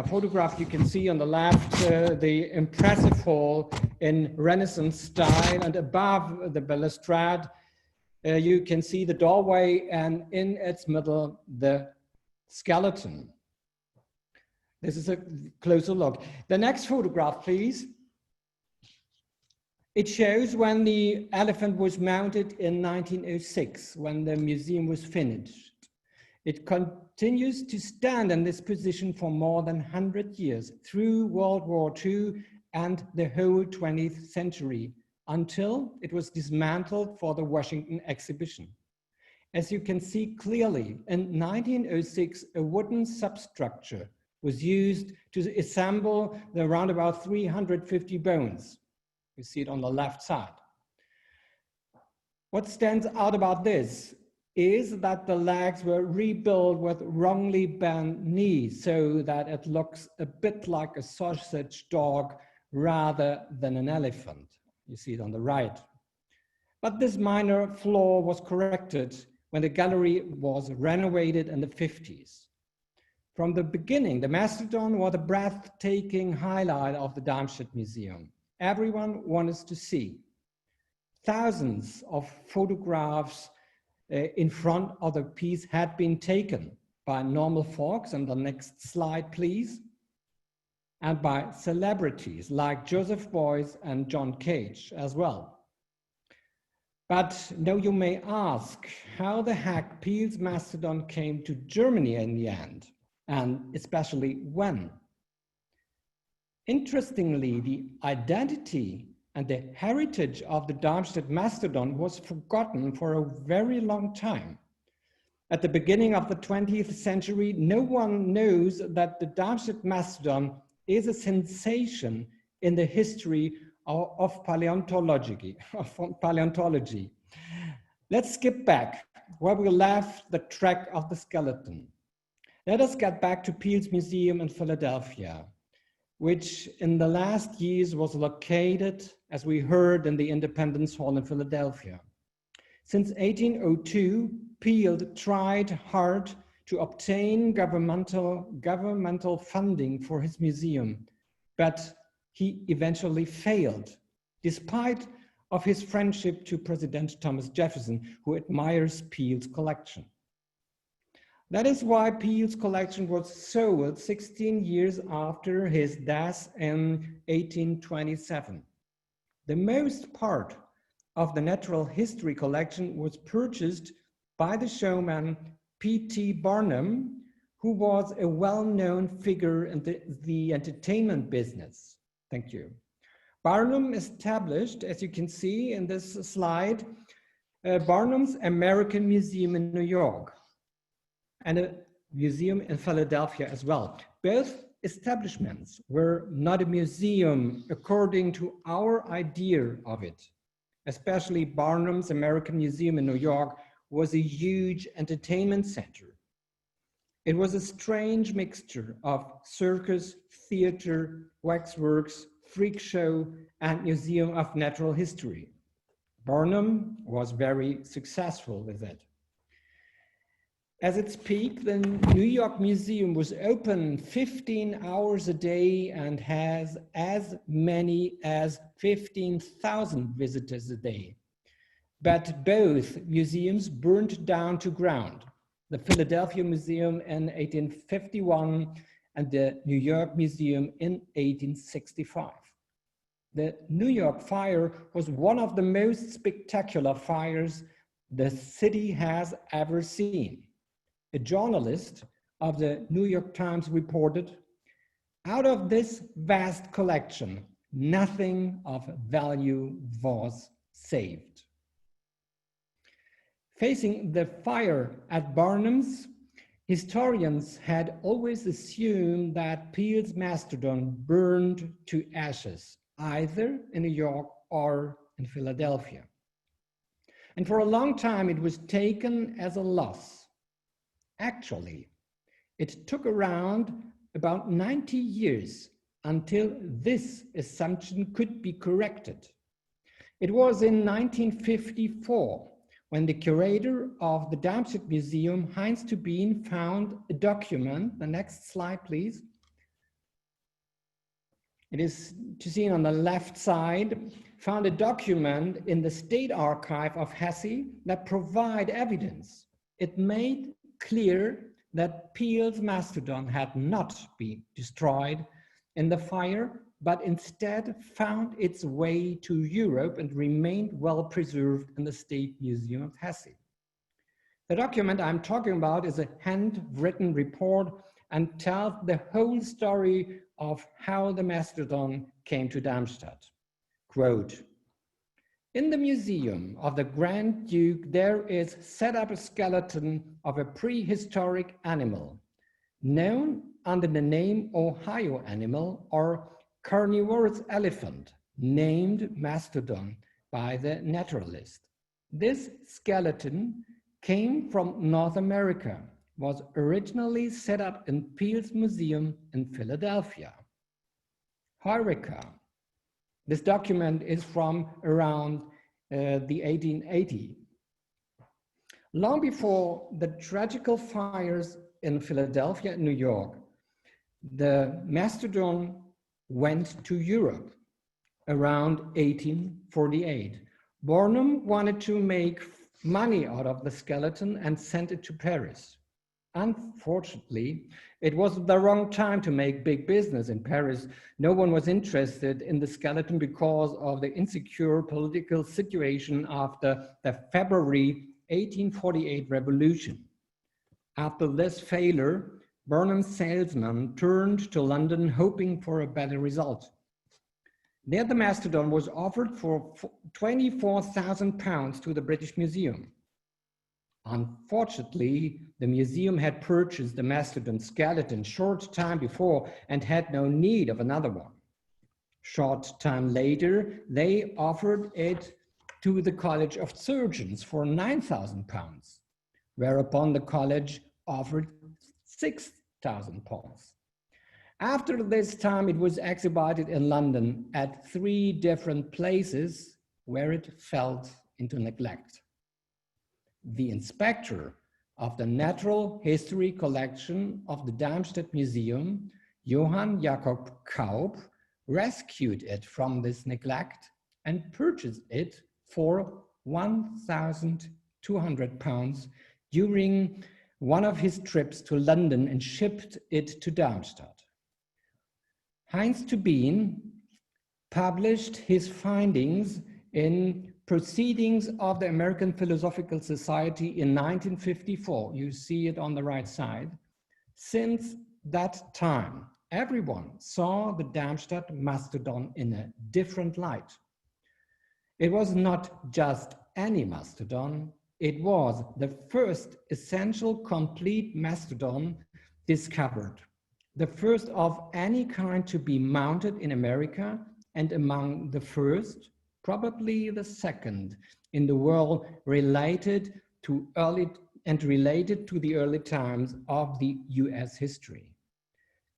photograph, you can see on the left the impressive hall in Renaissance style, and above the balustrade, you can see the doorway, and in its middle, the skeleton. This is a closer look. The next photograph, please. It shows when the elephant was mounted in 1906, when the museum was finished. It continues to stand in this position for more than 100 years, through World War II and the whole 20th century, until it was dismantled for the Washington exhibition. As you can see clearly, in 1906, a wooden substructure was used to assemble the around about 350 bones. You see it on the left side. What stands out about this is that the legs were rebuilt with wrongly bent knees so that it looks a bit like a sausage dog rather than an elephant. You see it on the right. But this minor flaw was corrected when the gallery was renovated in the 50s. From the beginning, the Mastodon was a breathtaking highlight of the Darmstadt Museum. Everyone wanted to see. Thousands of photographs in front of the piece had been taken by normal folks, and the next slide, please, and by celebrities like Joseph Beuys and John Cage as well. But now you may ask how the heck Peale's Mastodon came to Germany in the end, and especially when. Interestingly, the identity and the heritage of the Darmstadt Mastodon was forgotten for a very long time. At the beginning of the 20th century, no one knows that the Darmstadt Mastodon is a sensation in the history of paleontology. Let's skip back where we left the track of the skeleton. Let us get back to Peale's Museum in Philadelphia, which in the last years was located, as we heard, in the Independence Hall in Philadelphia. Since 1802, Peale tried hard to obtain governmental funding for his museum, but he eventually failed, despite of his friendship to President Thomas Jefferson, who admires Peale's collection. That is why Peale's collection was sold 16 years after his death in 1827. The most part of the natural history collection was purchased by the showman P.T. Barnum, who was a well-known figure in the entertainment business. Thank you. Barnum established, as you can see in this slide, Barnum's American Museum in New York and a museum in Philadelphia as well. Both establishments were not a museum according to our idea of it. Especially Barnum's American Museum in New York was a huge entertainment center. It was a strange mixture of circus, theater, waxworks, freak show, and museum of natural history. Barnum was very successful with it. At its peak, the New York Museum was open 15 hours a day and has as many as 15,000 visitors a day. But both museums burned down to ground. The Philadelphia Museum in 1851 and the New York Museum in 1865. The New York fire was one of the most spectacular fires the city has ever seen. A journalist of the New York Times reported, "Out of this vast collection, nothing of value was saved." Facing the fire at Barnum's, historians had always assumed that Peale's Mastodon burned to ashes, either in New York or in Philadelphia. And for a long time, it was taken as a loss. Actually, it took around about 90 years until this assumption could be corrected. It was in 1954 when the curator of the Darmstadt Museum, Heinz Tubin, found a document. The next slide, please. It is to see on the left side, found a document in the State Archive of Hesse that provide evidence. It made clear that Peale's Mastodon had not been destroyed in the fire, but instead found its way to Europe and remained well preserved in the State Museum of Hesse. The document I'm talking about is a handwritten report and tells the whole story of how the Mastodon came to Darmstadt. Quote, "In the museum of the Grand Duke, there is set up a skeleton of a prehistoric animal, known under the name Ohio animal or carnivorous elephant, named Mastodon by the naturalist. This skeleton came from North America, was originally set up in Peale's Museum in Philadelphia. Heureka. This document is from around the 1880. Long before the tragical fires in Philadelphia and New York, the Mastodon went to Europe around 1848. Barnum wanted to make money out of the skeleton and sent it to Paris. Unfortunately, it was the wrong time to make big business in Paris. No one was interested in the skeleton because of the insecure political situation after the February 1848 revolution. After this failure, Barnum's salesman turned to London hoping for a better result. There the Mastodon was offered for £24,000 to the British Museum. Unfortunately, the museum had purchased the Mastodon skeleton short time before and had no need of another one. Short time later, they offered it to the College of Surgeons for £9,000, whereupon the college offered £6,000. After this time, it was exhibited in London at 3 different places where it fell into neglect. the inspector of the Natural History Collection of the Darmstadt Museum, Johann Jakob Kaup, rescued it from this neglect and purchased it for £1,200 during one of his trips to London and shipped it to Darmstadt. Heinz Tubin published his findings in Proceedings of the American Philosophical Society in 1954. You see it on the right side. Since that time, everyone saw the Darmstadt Mastodon in a different light. It was not just any mastodon, it was the first essential complete mastodon discovered, the first of any kind to be mounted in America, and among the first, probably the second in the world related to the early times of the US history.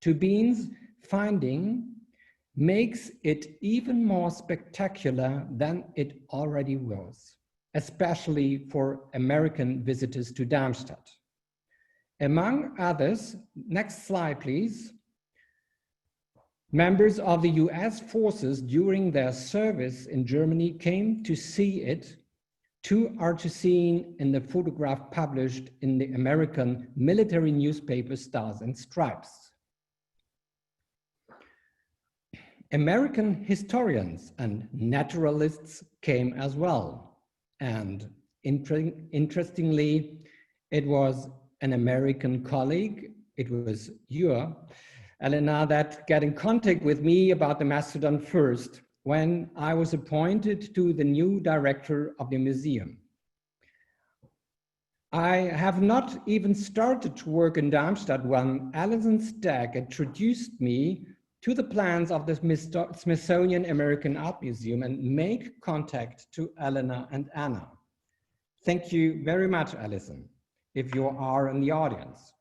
Tubin's finding makes it even more spectacular than it already was, especially for American visitors to Darmstadt. Among others, next slide please, members of the US forces during their service in Germany came to see it. Two are to seen in the photograph published in the American military newspaper Stars and Stripes. American historians and naturalists came as well. And interestingly, it was an American colleague, it was your, Eleanor, that got in contact with me about the Mastodon first when I was appointed to the new director of the museum. I have not even started to work in Darmstadt when Alison Stagg introduced me to the plans of the Smithsonian American Art Museum and make contact to Eleanor and Anna. Thank you very much, Alison, if you are in the audience.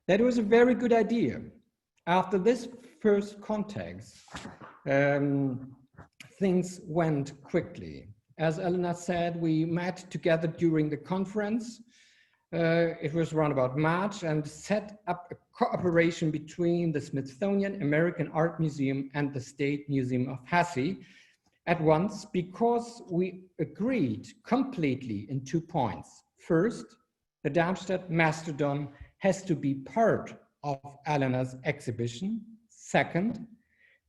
That was a very good idea. After this first contact, things went quickly. As Eleanor said, we met together during the conference. It was around about March, and set up a cooperation between the Smithsonian American Art Museum and the State Museum of Hesse at once, because we agreed completely in 2 points. First, the Darmstadt Mastodon has to be part of Eleanor's exhibition. Second,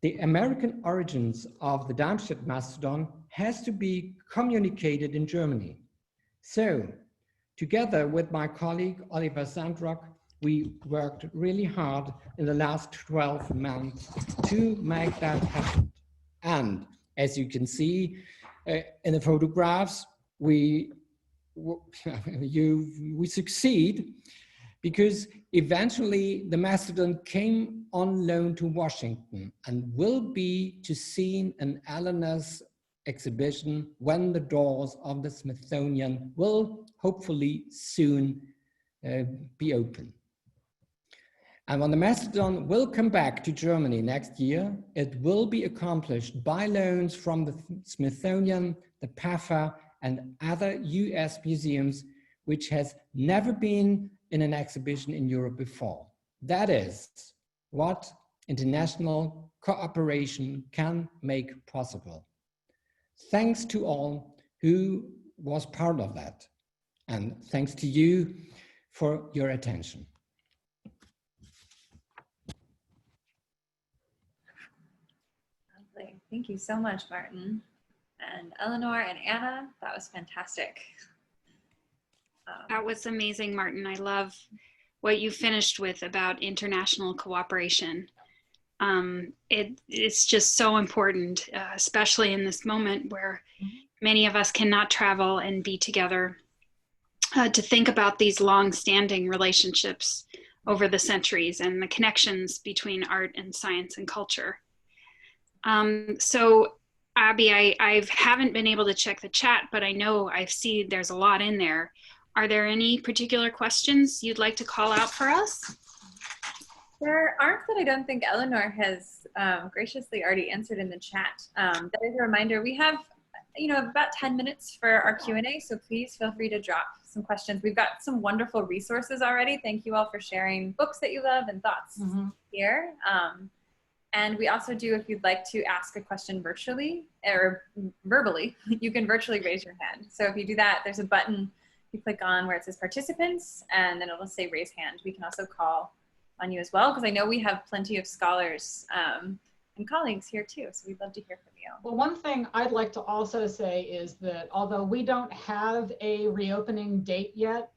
the American origins of the Darmstadt Mastodon has to be communicated in Germany. So, together with my colleague Oliver Sandrock, we worked really hard in the last 12 months to make that happen. And as you can see in the photographs, we succeed, because eventually the Mastodon came on loan to Washington and will be to seen in Eleanor's exhibition when the doors of the Smithsonian will hopefully soon be open. And when the Mastodon will come back to Germany next year, it will be accomplished by loans from the Smithsonian, the PAFA, and other US museums, which has never been in an exhibition in Europe before. That is what international cooperation can make possible. Thanks to all who was part of that. And thanks to you for your attention. Lovely. Thank you so much, Martin. And Eleanor and Anna, that was fantastic. That was amazing, Martin. I love what you finished with about international cooperation. It's just so important, especially in this moment where many of us cannot travel and be together, to think about these long-standing relationships over the centuries and the connections between art and science and culture. So Abby, I haven't been able to check the chat, but I know I've seen there's a lot in there. Are there any particular questions you'd like to call out for us? There aren't, that I don't think Eleanor has graciously already answered in the chat. That is a reminder, we have you know, about 10 minutes for our Q&A, so please feel free to drop some questions. We've got some wonderful resources already. Thank you all for sharing books that you love and thoughts here. And we also do, if you'd like to ask a question virtually or verbally, you can virtually raise your hand. So if you do that, there's a button you click on where it says participants, and then it'll say raise hand. We can also call on you as well, because I know we have plenty of scholars and colleagues here too, so we'd love to hear from you. Well, one thing I'd like to also say is that although we don't have a reopening date yet,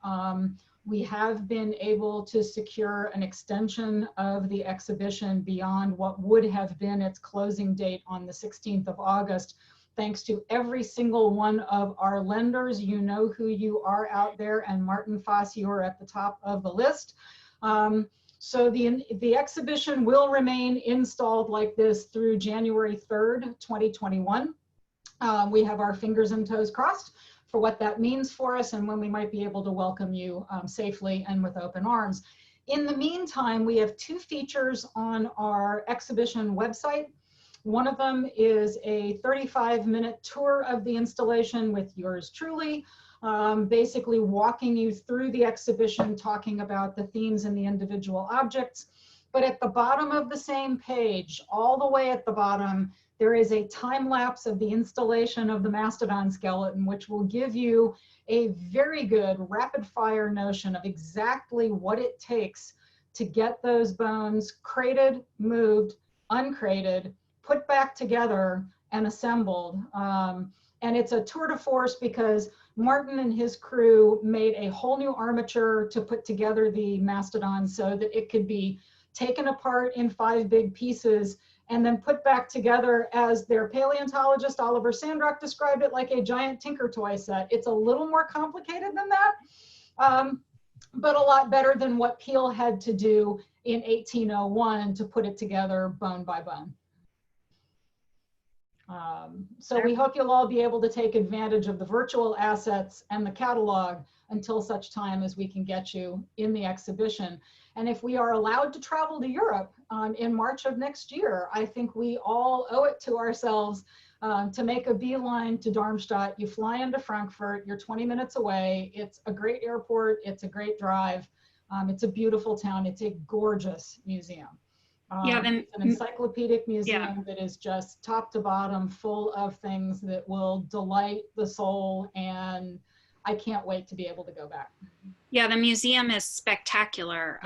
we have been able to secure an extension of the exhibition beyond what would have been its closing date on the 16th of August, thanks to every single one of our lenders. You know who you are out there, and Martin Faas, you are at the top of the list. So the exhibition will remain installed like this through January 3rd, 2021. We have our fingers and toes crossed for what that means for us and when we might be able to welcome you safely and with open arms. In the meantime, we have two features on our exhibition website. One of them is a 35-minute tour of the installation with yours truly, basically walking you through the exhibition, talking about the themes and the individual objects. But at the bottom of the same page, all the way at the bottom, there is a time lapse of the installation of the Mastodon skeleton, which will give you a very good rapid fire notion of exactly what it takes to get those bones crated, moved, uncrated, put back together, and assembled. And it's a tour de force because Martin and his crew made a whole new armature to put together the Mastodon so that it could be taken apart in 5 big pieces and then put back together, as their paleontologist Oliver Sandrock described it, like a giant Tinker Toy set. It's a little more complicated than that, but a lot better than what Peale had to do in 1801 to put it together bone by bone. So we hope you'll all be able to take advantage of the virtual assets and the catalog until such time as we can get you in the exhibition. And if we are allowed to travel to Europe in March of next year, I think we all owe it to ourselves to make a beeline to Darmstadt. You fly into Frankfurt, you're 20 minutes away. It's a great airport, it's a great drive. It's a beautiful town, it's a gorgeous museum. It's an encyclopedic museum that is just top to bottom full of things that will delight the soul, and I can't wait to be able to go back. Yeah, the museum is spectacular.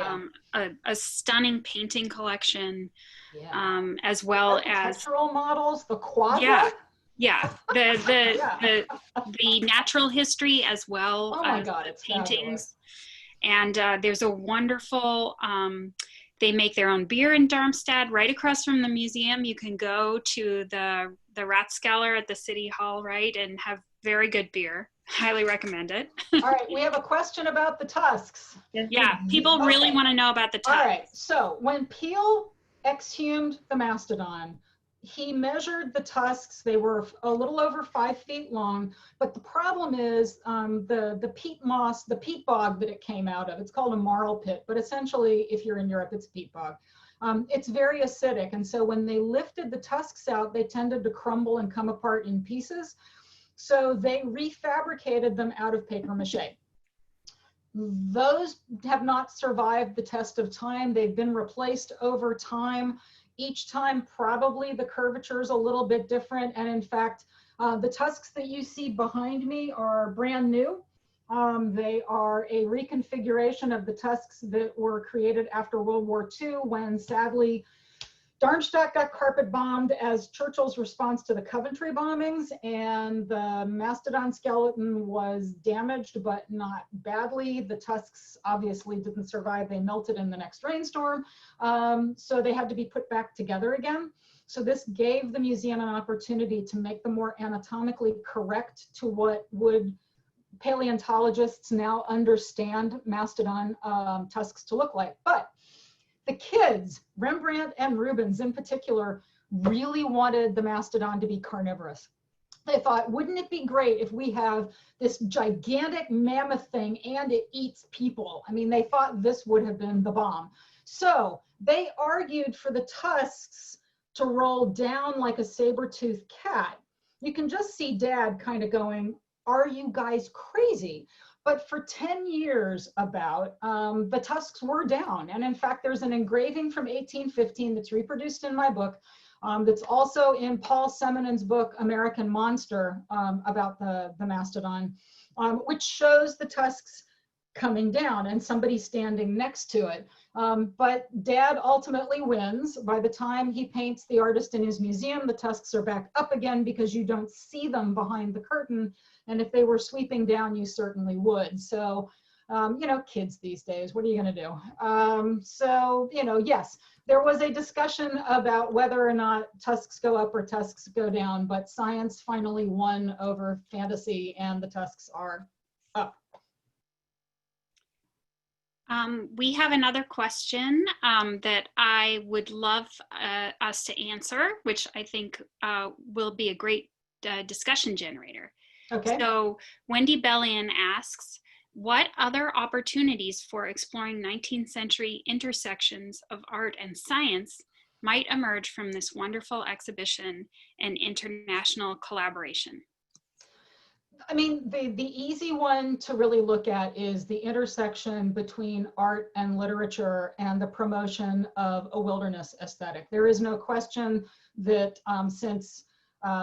A stunning painting collection, as well as architectural models, the quadra. The natural history as well. Oh my God, it's paintings. Fabulous. And there's a wonderful. They make their own beer in Darmstadt. Right across from the museum, you can go to the Ratskeller at the City Hall, right, and have very good beer. Highly recommend it. All right, we have a question about the tusks. Yeah, people really want to know about the tusks. All right, so when Peale exhumed the Mastodon, he measured the tusks. They were a little over 5 feet long, but the problem is the peat moss, the peat bog that it came out of. It's called a marl pit, but essentially, if you're in Europe, it's peat bog. It's very acidic, and so when they lifted the tusks out, they tended to crumble and come apart in pieces. So they refabricated them out of paper mache. Those have not survived the test of time. They've been replaced over time. Each time, probably the curvature is a little bit different. And in fact, the tusks that you see behind me are brand new. They are a reconfiguration of the tusks that were created after World War II, when sadly, Darmstadt got carpet bombed as Churchill's response to the Coventry bombings, and the Mastodon skeleton was damaged, but not badly. The tusks obviously didn't survive. They melted in the next rainstorm. So they had to be put back together again. So this gave the museum an opportunity to make them more anatomically correct to what would paleontologists now understand Mastodon tusks to look like. But the kids, Rembrandt and Rubens in particular, really wanted the Mastodon to be carnivorous. They thought, wouldn't it be great if we have this gigantic mammoth thing and it eats people? I mean, they thought this would have been the bomb. So they argued for the tusks to roll down like a saber-toothed cat. you can just see Dad kind of going, are you guys crazy? But for 10 years about, the tusks were down. And in fact, there's an engraving from 1815 that's reproduced in my book, that's also in Paul Semenon's book, American Monster, about the mastodon, which shows the tusks coming down and somebody standing next to it. But Dad ultimately wins. By the time he paints the artist in his museum, the tusks are back up again because you don't see them behind the curtain. And if they were sweeping down, you certainly would. So, you know, kids these days, what are you going to do? So, you know, yes, there was a discussion about whether or not tusks go up or tusks go down, but science finally won over fantasy, and the tusks are up. We have another question that I would love us to answer, which I think will be a great discussion generator. Okay. So Wendy Bellion asks, what other opportunities for exploring 19th century intersections of art and science might emerge from this wonderful exhibition and international collaboration? I mean, the easy one to really look at is the intersection between art and literature and the promotion of a wilderness aesthetic. There is no question that since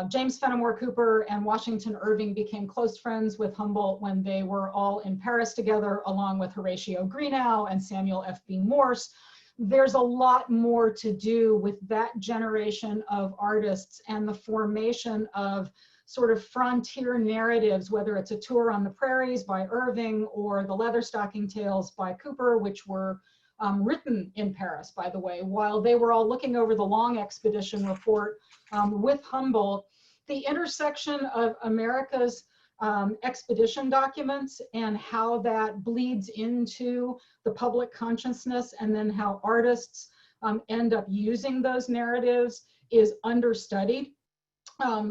James Fenimore Cooper and Washington Irving became close friends with Humboldt when they were all in Paris together, along with Horatio Greenough and Samuel F.B. Morse, there's a lot more to do with that generation of artists and the formation of sort of frontier narratives, whether it's a tour on the prairies by Irving or the Leatherstocking Tales by Cooper, which were written in Paris, by the way, while they were all looking over the long expedition report with Humboldt. The intersection of America's expedition documents and how that bleeds into the public consciousness, and then how artists end up using those narratives, is understudied.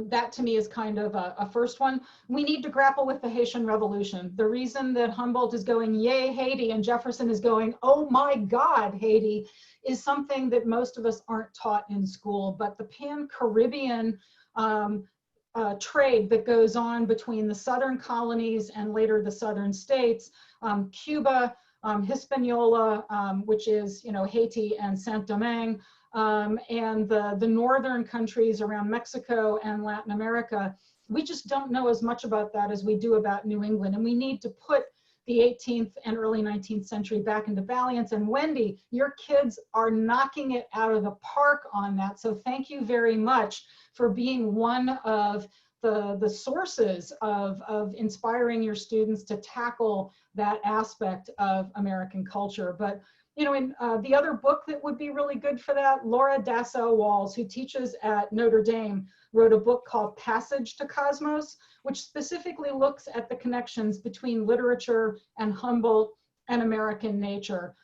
That to me is kind of a first one. We need to grapple with the Haitian Revolution. The reason that Humboldt is going, yay, Haiti, and Jefferson is going, oh my God, Haiti, is something that most of us aren't taught in school. But the Pan-Caribbean trade that goes on between the southern colonies and later the southern states, Cuba, Hispaniola, which is, you know, Haiti and Saint-Domingue, and the northern countries around Mexico and Latin America, we just don't know as much about that as we do about New England. And we need to put the 18th and early 19th century back into balance. And Wendy, your kids are knocking it out of the park on that. So thank you very much for being one of the sources of inspiring your students to tackle that aspect of American culture. But you know, in the other book that would be really good for that, Laura Dassau-Walls, who teaches at Notre Dame, wrote a book called Passage to Cosmos, which specifically looks at the connections between literature and Humboldt and American nature.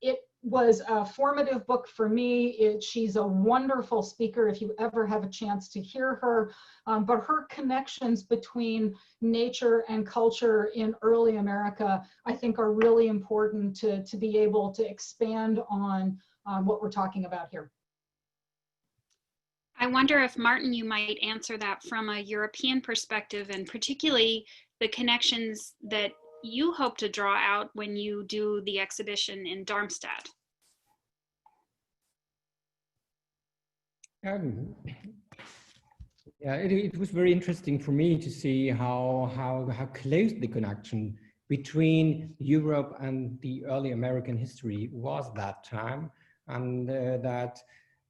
It was a formative book for me. She's a wonderful speaker if you ever have a chance to hear her, but her connections between nature and culture in early America, I think, are really important to be able to expand on what we're talking about here. I wonder if, Martin, you might answer that from a European perspective, and particularly the connections that you hope to draw out when you do the exhibition in Darmstadt. Yeah, it was very interesting for me to see how close the connection between Europe and the early American history was that time, and that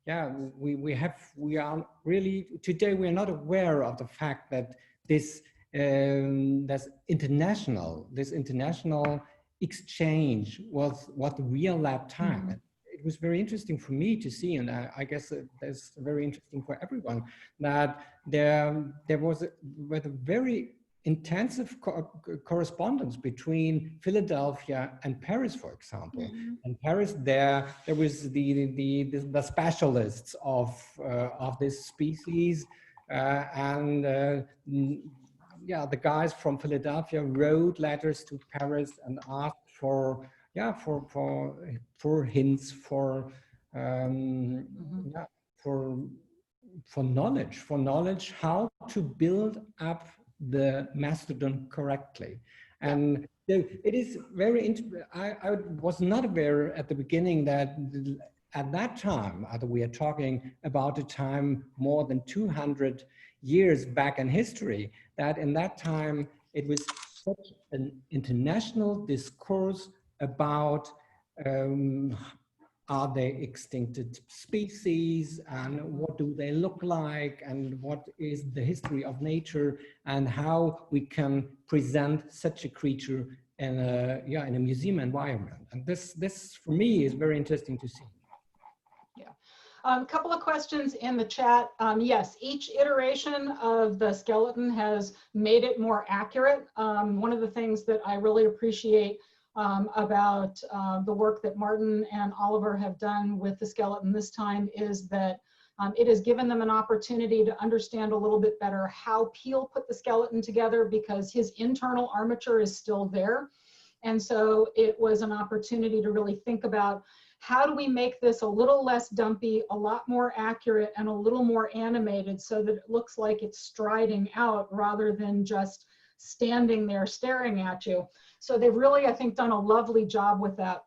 yeah, we are really today we are not aware of the fact that this international exchange was real that time. Mm-hmm. It was very interesting for me to see, and I guess that's very interesting for everyone, that there was a very intensive correspondence between Philadelphia and Paris, for example. Mm-hmm. In Paris, there was the specialists of this species, and yeah, the guys from Philadelphia wrote letters to Paris and asked for hints, for knowledge how to build up the Mastodon correctly. And it is very, I was not aware at the beginning that at that time, we are talking about a time more than 200 years back in history, that in that time it was such an international discourse about are they extincted species, and what do they look like, and what is the history of nature, and how we can present such a creature in a museum environment. And this for me is very interesting to see. A couple of questions in the chat. Yes, each iteration of the skeleton has made it more accurate. One of the things that I really appreciate about the work that Martin and Oliver have done with the skeleton this time is that it has given them an opportunity to understand a little bit better how Peale put the skeleton together, because his internal armature is still there. And so it was an opportunity to really think about, how do we make this a little less dumpy, a lot more accurate, and a little more animated so that it looks like it's striding out rather than just standing there staring at you. So they've really, I think, done a lovely job with that.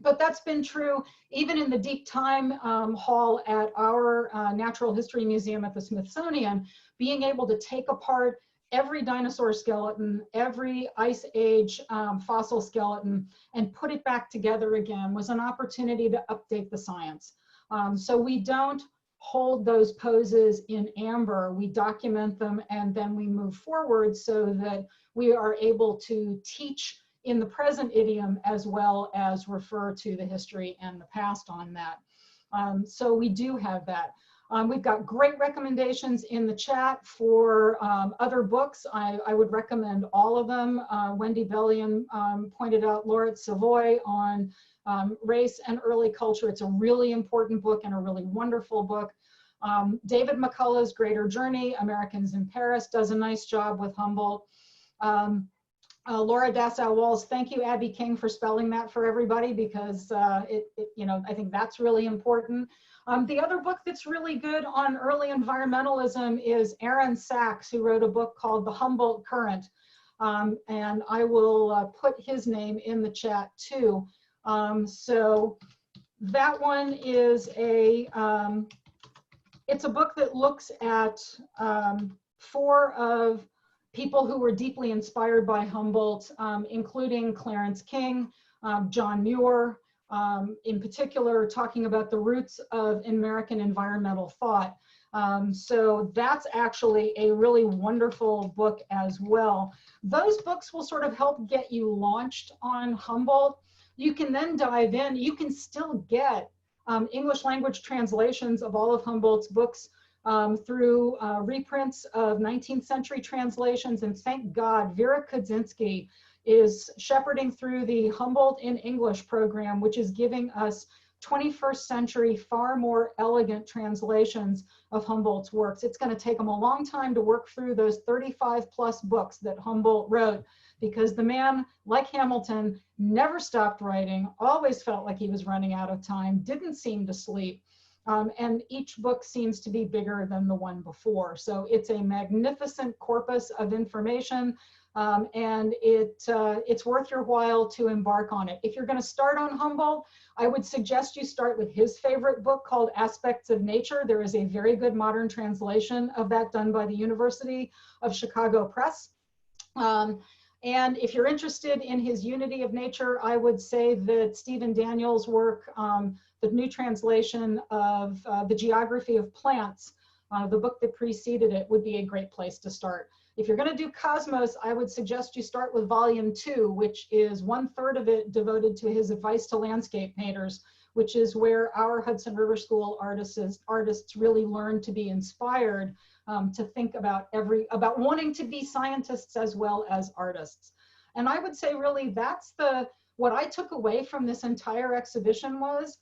But that's been true even in the Deep Time Hall at our Natural History Museum at the Smithsonian. Being able to take apart every dinosaur skeleton, every Ice Age fossil skeleton, and put it back together again was an opportunity to update the science. So we don't hold those poses in amber, we document them, and then we move forward so that we are able to teach in the present idiom as well as refer to the history and the past on that. So we do have that. We've got great recommendations in the chat for other books. I would recommend all of them. Wendy Bellion pointed out Laurent Savoy on race and early culture. It's a really important book and a really wonderful book. David McCullough's Greater Journey, Americans in Paris, does a nice job with Humboldt. Laura Dassow-Walls, thank you, Abby King, for spelling that for everybody, because I think that's really important. The other book that's really good on early environmentalism is Aaron Sachs, who wrote a book called The Humboldt Current. And I will put his name in the chat too. So that one is it's a book that looks at 4 of people who were deeply inspired by Humboldt, including Clarence King, John Muir, in particular, talking about the roots of American environmental thought. So that's actually a really wonderful book as well. Those books will sort of help get you launched on Humboldt. You can then dive in. You can still get English language translations of all of Humboldt's books through reprints of 19th century translations. And thank God, Vera Kudzinski is shepherding through the Humboldt in English program, which is giving us 21st century, far more elegant translations of Humboldt's works. It's going to take them a long time to work through those 35+ books that Humboldt wrote, because the man, like Hamilton, never stopped writing, always felt like he was running out of time, didn't seem to sleep. And each book seems to be bigger than the one before. So it's a magnificent corpus of information, and it's worth your while to embark on it. If you're going to start on Humboldt, I would suggest you start with his favorite book called Aspects of Nature. There is a very good modern translation of that done by the University of Chicago Press. And if you're interested in his Unity of Nature, I would say that Stephen Daniels' work, the new translation of The Geography of Plants, the book that preceded it, would be a great place to start. If you're going to do Cosmos, I would suggest you start with Volume 2, which is 1/3 of it devoted to his advice to landscape painters, which is where our Hudson River School artists really learn to be inspired to think about wanting to be scientists as well as artists. And I would say really that's what I took away from this entire exhibition was,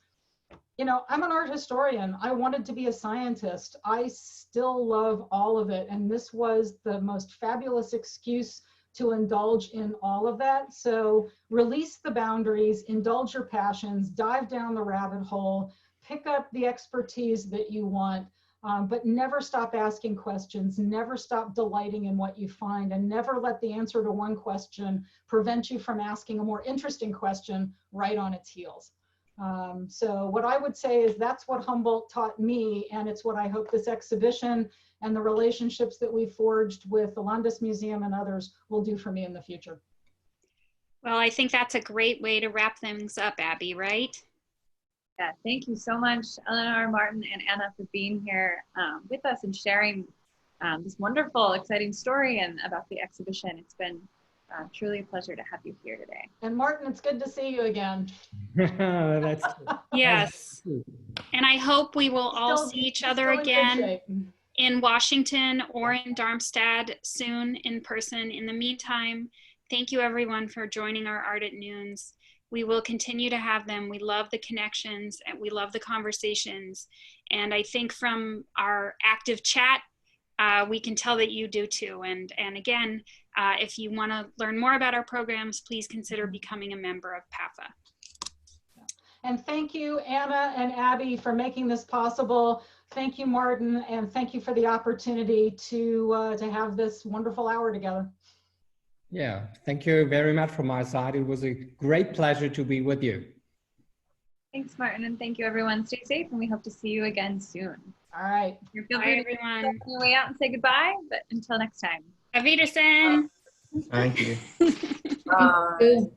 I'm an art historian. I wanted to be a scientist. I still love all of it. And this was the most fabulous excuse to indulge in all of that. So release the boundaries, indulge your passions, dive down the rabbit hole, pick up the expertise that you want, But never stop asking questions, never stop delighting in what you find, and never let the answer to one question prevent you from asking a more interesting question right on its heels. So what I would say is that's what Humboldt taught me, and it's what I hope this exhibition and the relationships that we forged with the Landesmuseum and others will do for me in the future. Well, I think that's a great way to wrap things up, Abby, right? Yeah, thank you so much, Eleanor, Martin, and Anna for being here with us and sharing this wonderful, exciting story and about the exhibition. It's been truly a pleasure to have you here today. And Martin, it's good to see you again. That's Yes. And I hope we will all Still- see each other still in good again shape. in Washington or in Darmstadt soon in person. In the meantime, thank you everyone for joining our Art at Noons. We will continue to have them. We love the connections and we love the conversations. And I think from our active chat, we can tell that you do too. And again, if you want to learn more about our programs, please consider becoming a member of PAFA. And thank you, Anna and Abby, for making this possible. Thank you, Martin, and thank you for the opportunity to have this wonderful hour together. Yeah, thank you very much from my side. It was a great pleasure to be with you. Thanks, Martin, and thank you, everyone. Stay safe, and we hope to see you again soon. All right. Feel Bye, free to everyone. go on your way out and say goodbye, but until next time. Auf Wiedersehen. Thank you. Thank you.